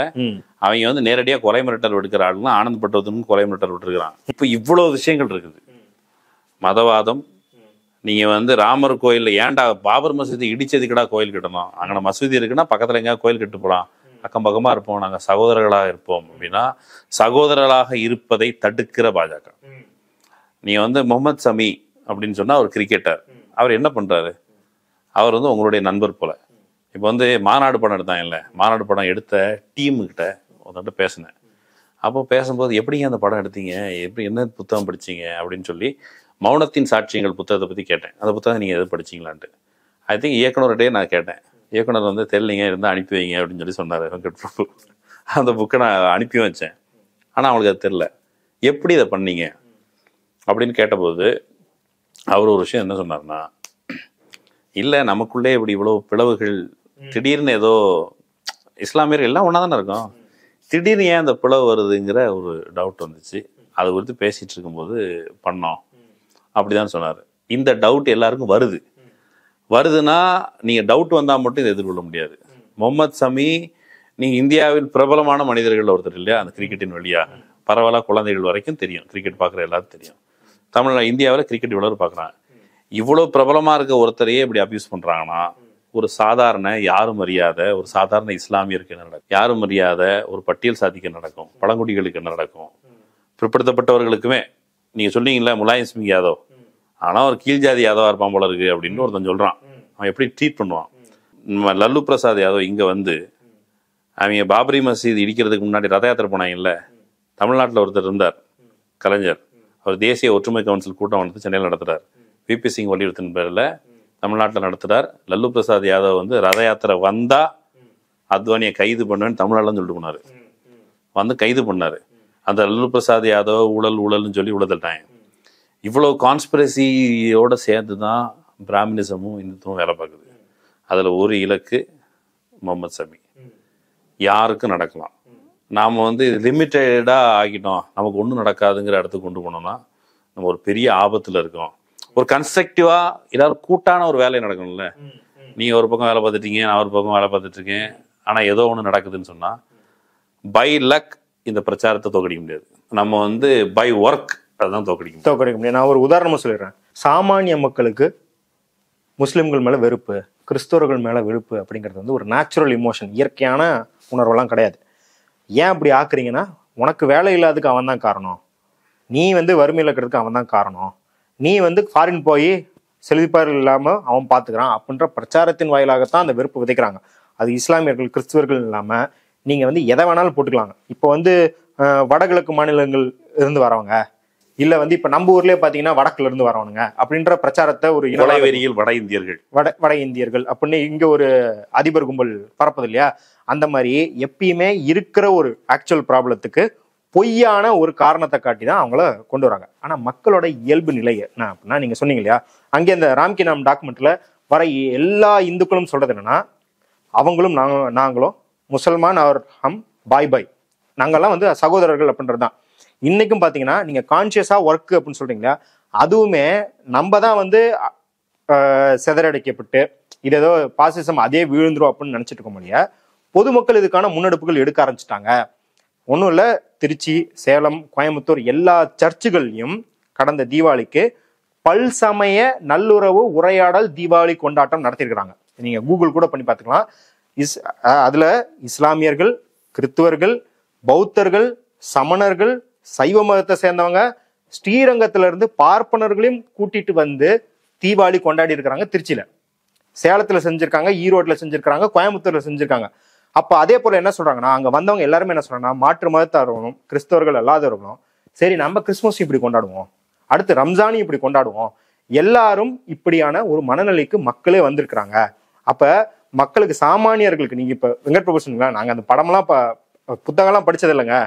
அவங்க வந்து நேரடியா கொலை மிரட்டல் விடுக்கிற ஆளுங்களும் ஆனந்தப்பட்டவனுக்கும் கொலை மிரட்டல் விட்டுருக்கான். இப்ப இவ்வளவு விஷயங்கள் இருக்குது. மதவாதம், நீங்க வந்து ராமர் கோயில்ல ஏன்டா பாபர் மசூதி இடிச்சதுக்குடா கோயில் கட்டணும், அங்கே மசூதி இருக்குன்னா பக்கத்துல எங்கேயா கோயில் கட்டு போலாம், அக்கம் பக்கமா இருப்போம், நாங்க சகோதரர்களாக இருப்போம் அப்படின்னா, சகோதரர்களாக இருப்பதை தடுக்கிற பாஜக. நீங்க வந்து முகமது சமி அப்படின்னு சொன்னா ஒரு கிரிக்கெட்டர், அவர் என்ன பண்றாரு, அவர் வந்து உங்களுடைய நண்பர் போல. இப்போ வந்து மாநாடு படம் எடுத்தாங்கல்ல, மாநாடு படம் எடுத்த டீமுக்கிட்ட ஒருத்தட்ட பேசினேன். அப்போ பேசும்போது எப்படிங்க அந்த படம் எடுத்தீங்க, எப்படி என்ன புத்தகம் படிச்சீங்க அப்படின்னு சொல்லி மௌனத்தின் சாட்சியங்கள் புத்தகத்தை பற்றி கேட்டேன். அந்த புத்தகம் நீங்கள் எது படிச்சிங்களான்ட்டு. ஐ திங்க் இயக்குனர்கிட்டே நான் கேட்டேன். இயக்குனர் வந்து தெரியலிங்க, இருந்தால் அனுப்பி வைங்க அப்படின்னு சொல்லி சொன்னார் வெங்கட் பிரபு. அந்த புக்கை நான் அனுப்பி வச்சேன். ஆனால் அவங்களுக்கு அது தெரில. எப்படி இதை பண்ணீங்க அப்படின்னு கேட்டபோது அவர் ஒரு விஷயம் என்ன சொன்னார்னா, இல்லை நமக்குள்ளே இப்படி இவ்வளோ பிளவுகள், திடீர்னு ஏதோ இஸ்லாமியர்கள் எல்லாம் ஒன்றா தானே இருக்கும், திடீர்னு ஏன் அந்த பிளவு வருதுங்கிற ஒரு டவுட் வந்துச்சு. அது குறித்து பேசிட்டு இருக்கும்போது பண்ணோம் அப்படிதான் சொன்னார். இந்த டவுட் எல்லாருக்கும் வருதுன்னா நீங்கள் டவுட் வந்தால் மட்டும் இதை எதிர்கொள்ள முடியாது. முகமது சமி நீங்கள் இந்தியாவில் பிரபலமான மனிதர்கள் ஒருத்தர் இல்லையா, அந்த கிரிக்கெட்டின் வழியாக பரவலாக குழந்தைகள் வரைக்கும் தெரியும், கிரிக்கெட் பார்க்குற எல்லாருக்கும் தெரியும். இந்தியாவில் கிரிக்கெட் இவ்வளவு பார்க்குறாங்க. இவ்வளோ பிரபலமாக இருக்க ஒருத்தரையே இப்படி அபியூஸ் பண்ணுறாங்கன்னா, ஒரு சாதாரண யாரும் அறியாத ஒரு சாதாரண இஸ்லாமியருக்கு என்ன நடக்கும், யாரும் அறியாத ஒரு பட்டியல் சாதிக்கு என்ன நடக்கும், பழங்குடிகளுக்கு என்ன நடக்கும், பிற்படுத்தப்பட்டவர்களுக்குமே. நீங்கள் சொன்னீங்களா முலாயம் சிங் யாதவ், ஆனால் ஒரு கீழ் ஜாதி யாதவா இருப்பான் போல இருக்கு அப்படின்னு ஒருத்தன் சொல்கிறான். அவன் எப்படி ட்ரீட் பண்ணுவான்? லல்லு பிரசாத் யாதவ் இங்கே வந்து அவங்க பாபரி மசீது இடிக்கிறதுக்கு முன்னாடி ரத யாத்திரை போனாங்கல்ல, தமிழ்நாட்டில் ஒருத்தர் இருந்தார் கலைஞர், அவர் தேசிய ஒற்றுமை கவுன்சில் கூட்டம் வந்து சென்னையில் நடத்துகிறார். விபி சிங் வலியுறுத்தின் பேரில் தமிழ்நாட்டில் நடத்துகிறார். லல்லு பிரசாத் யாதவ் வந்து ரத யாத்திரை வந்தால் அத்வானியை கைது பண்ணுவேன்னு தமிழ்நாட்டில் சொல்லிட்டு போனார். வந்து கைது பண்ணார். அந்த லல்லு பிரசாத் யாதவ் ஊழல்னு சொல்லி உள்ள இவ்வளோ கான்ஸ்பிரசியோடு சேர்ந்து தான் பிராமினிசமும் இந்துத்துவம் வேலை பார்க்குது. அதில் ஒரு இலக்கு முகமது சமி. யாருக்கும் நடக்கலாம். நாம் வந்து லிமிட்டடாக ஆகிட்டோம், நமக்கு ஒன்றும் நடக்காதுங்கிற இடத்துக்கு கொண்டு போனோம்னா நம்ம ஒரு பெரிய ஆபத்தில் இருக்கோம். ஒரு கன்ஸ்ட்ரக்டிவாக எல்லாரும் கூட்டான ஒரு வேலை நடக்கணும்ல. நீங்கள் ஒரு பக்கம் வேலை பார்த்துட்டீங்க, நான் ஒரு பக்கம் வேலை பார்த்துட்ருக்கேன், ஆனால் ஏதோ ஒன்று நடக்குதுன்னு சொன்னால் பை லக் இந்த பிரச்சாரத்தை தோக்கடிக்க முடியாது. நம்ம வந்து பை ஒர்க் அதுதான் தோக்கடிக்க முடியாது. நான் ஒரு உதாரணமாக சொல்லிடுறேன். சாமானிய மக்களுக்கு முஸ்லிம்கள் மேலே வெறுப்பு, கிறிஸ்தவர்கள் மேலே வெறுப்பு அப்படிங்கிறது வந்து ஒரு நேச்சுரல் இமோஷன், இயற்கையான உணர்வெல்லாம் கிடையாது. ஏன் அப்படி ஆக்குறீங்கன்னா, உனக்கு வேலை இல்லாததுக்கு அவன் தான் காரணம், நீ வந்து வறுமையில் இருக்கிறதுக்கு அவன் தான் காரணம், நீ வந்து ஃபாரின் போய் செழிப்பார்கள் இல்லாமல் அவன் பார்த்துக்கிறான் அப்படின்ற பிரச்சாரத்தின் வாயிலாகத்தான் அந்த வெறுப்பு விதைக்கிறாங்க. அது இஸ்லாமியர்கள் கிறிஸ்துவர்கள் இல்லாமல் நீங்கள் வந்து எதை வேணாலும் போட்டுக்கலாங்க. இப்போ வந்து வடகிழக்கு மாநிலங்கள் இருந்து வரவங்க, இல்லை வந்து இப்போ நம்ம ஊர்லேயே பார்த்தீங்கன்னா வடக்குல இருந்து வரவனுங்க அப்படின்ற பிரச்சாரத்தை ஒரு இனவெறியில் வட இந்தியர்கள் அப்படின்னு இங்கே ஒரு அதிபர் கும்பல் பரப்பது இல்லையா, அந்த மாதிரி எப்பயுமே இருக்கிற ஒரு ஆக்சுவல் ப்ராப்ளத்துக்கு பொய்யான ஒரு காரணத்தை காட்டி தான் அவங்கள கொண்டு வராங்க. ஆனால் மக்களோட இயல்பு நிலை என்ன அப்படின்னா, நீங்கள் சொன்னீங்க இல்லையா, அங்கே இந்த ராம்கி நாம் டாக்குமெண்ட்ல வர எல்லா இந்துக்களும் சொல்றது என்னன்னா, அவங்களும் நாங்களும் முசல்மான் அவர் ஹம் பாய் பாய், நாங்கள்லாம் வந்து சகோதரர்கள் அப்படின்றது தான். இன்னைக்கும் பார்த்தீங்கன்னா நீங்கள் கான்சியஸாக ஒர்க் அப்படின்னு சொல்றீங்களா, அதுவுமே நம்ம தான் வந்து சிதறடைக்கப்பட்டு இது ஏதோ பாசிசம் அதே விழுந்துரும் அப்படின்னு நினச்சிட்டு இருக்க முடியாது. பொதுமக்கள் இதுக்கான முன்னெடுப்புகள் எடுக்க ஆரம்பிச்சிட்டாங்க. ஒன்றும் இல்லை, திருச்சி, சேலம், கோயம்புத்தூர் எல்லா சர்ச்சுகள்லையும் கடந்த தீபாவளிக்கு பல்சமய நல்லுறவு உரையாடல் தீபாவளி கொண்டாட்டம் நடத்திருக்கிறாங்க. நீங்கள் கூகுள் கூட பண்ணி பார்த்துக்கலாம். அதில் இஸ்லாமியர்கள், கிறிஸ்துவர்கள், பௌத்தர்கள், சமணர்கள், சைவ மதத்தை சேர்ந்தவங்க, ஸ்ரீரங்கத்திலிருந்து பார்ப்பனர்களையும் கூட்டிட்டு வந்து தீபாவளி கொண்டாடி இருக்கிறாங்க. திருச்சியில், சேலத்தில் செஞ்சுருக்காங்க, ஈரோட்டில் செஞ்சுருக்காங்க, கோயம்புத்தூரில் செஞ்சுருக்காங்க. அப்போ அதே போல் என்ன சொல்கிறாங்கன்னா, அங்கே வந்தவங்க எல்லாருமே என்ன சொல்கிறாங்கன்னா, மாற்று மதத்தாரவங்களும் கிறிஸ்தவர்கள் அல்லாதவர்களும் சரி நம்ம கிறிஸ்மஸ் இப்படி கொண்டாடுவோம், அடுத்து ரம்ஜானி இப்படி கொண்டாடுவோம், எல்லாரும் இப்படியான ஒரு மனநிலைக்கு மக்களே வந்திருக்கிறாங்க. அப்போ மக்களுக்கு, சாமானியர்களுக்கு, நீங்கள் இப்போ வெங்கட் பிரபு சொன்னீங்களா, நாங்கள் அந்த படம்லாம் புத்தகம்லாம் படித்தது இல்லைங்க,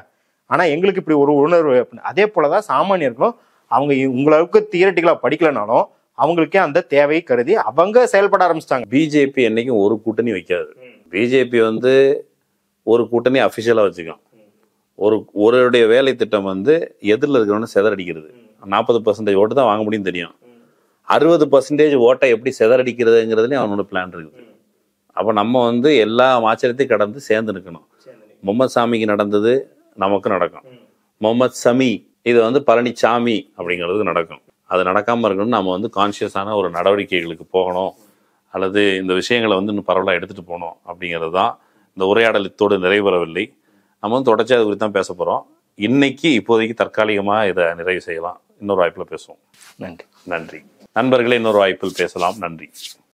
ஆனால் எங்களுக்கு இப்படி ஒரு உணர்வு அப்படின்னு. அதே போல தான் சாமானியர்களும் அவங்க உங்களுக்கு தியரட்டிக்கலாக படிக்கலனாலும் அவங்களுக்கே அந்த தேவை கருதி அவங்க செயல்பட ஆரம்பிச்சிட்டாங்க. பிஜேபி என்னைக்கும் ஒரு கூட்டணி வைக்காது. பிஜேபி வந்து ஒரு கூட்டணி அஃபிஷியலாக வச்சுக்கும். ஒருடைய வேலை திட்டம் வந்து எதிரில் இருக்கிறவன செதறடிக்கிறது. 40% ஓட்டு தான் வாங்க முடியும் தெரியும். 60% ஓட்டை எப்படி செதறடிக்கிறதுங்கிறதுலேயும் அவனோட பிளான் இருக்குது. அப்போ நம்ம வந்து எல்லா ஆச்சரியத்தையும் கடந்து சேர்ந்து நிற்கணும். முகமது சாமிக்கு நடந்தது நமக்கு நடக்கும். முகமது சமி இது வந்து பழனிசாமி அப்படிங்கிறது நடக்கும். அது நடக்காமல் இருக்கணும். நம்ம வந்து கான்ஷியஸான ஒரு நடவடிக்கைகளுக்கு போகணும், அல்லது இந்த விஷயங்களை வந்து இன்னும் பரவலாக எடுத்துகிட்டு போகணும் அப்படிங்கிறது தான் இந்த உரையாடல் இத்தோடு நிறைவேறவில்லை. நம்ம வந்து தொடர்ச்சி அது குறித்து தான் பேச போகிறோம். இப்போதைக்கு தற்காலிகமாக இதை நிறைவு செய்யலாம். இன்னொரு வாய்ப்பில் பேசுவோம். நன்றி. நண்பர்களே, இன்னொரு வாய்ப்பில் பேசலாம். நன்றி.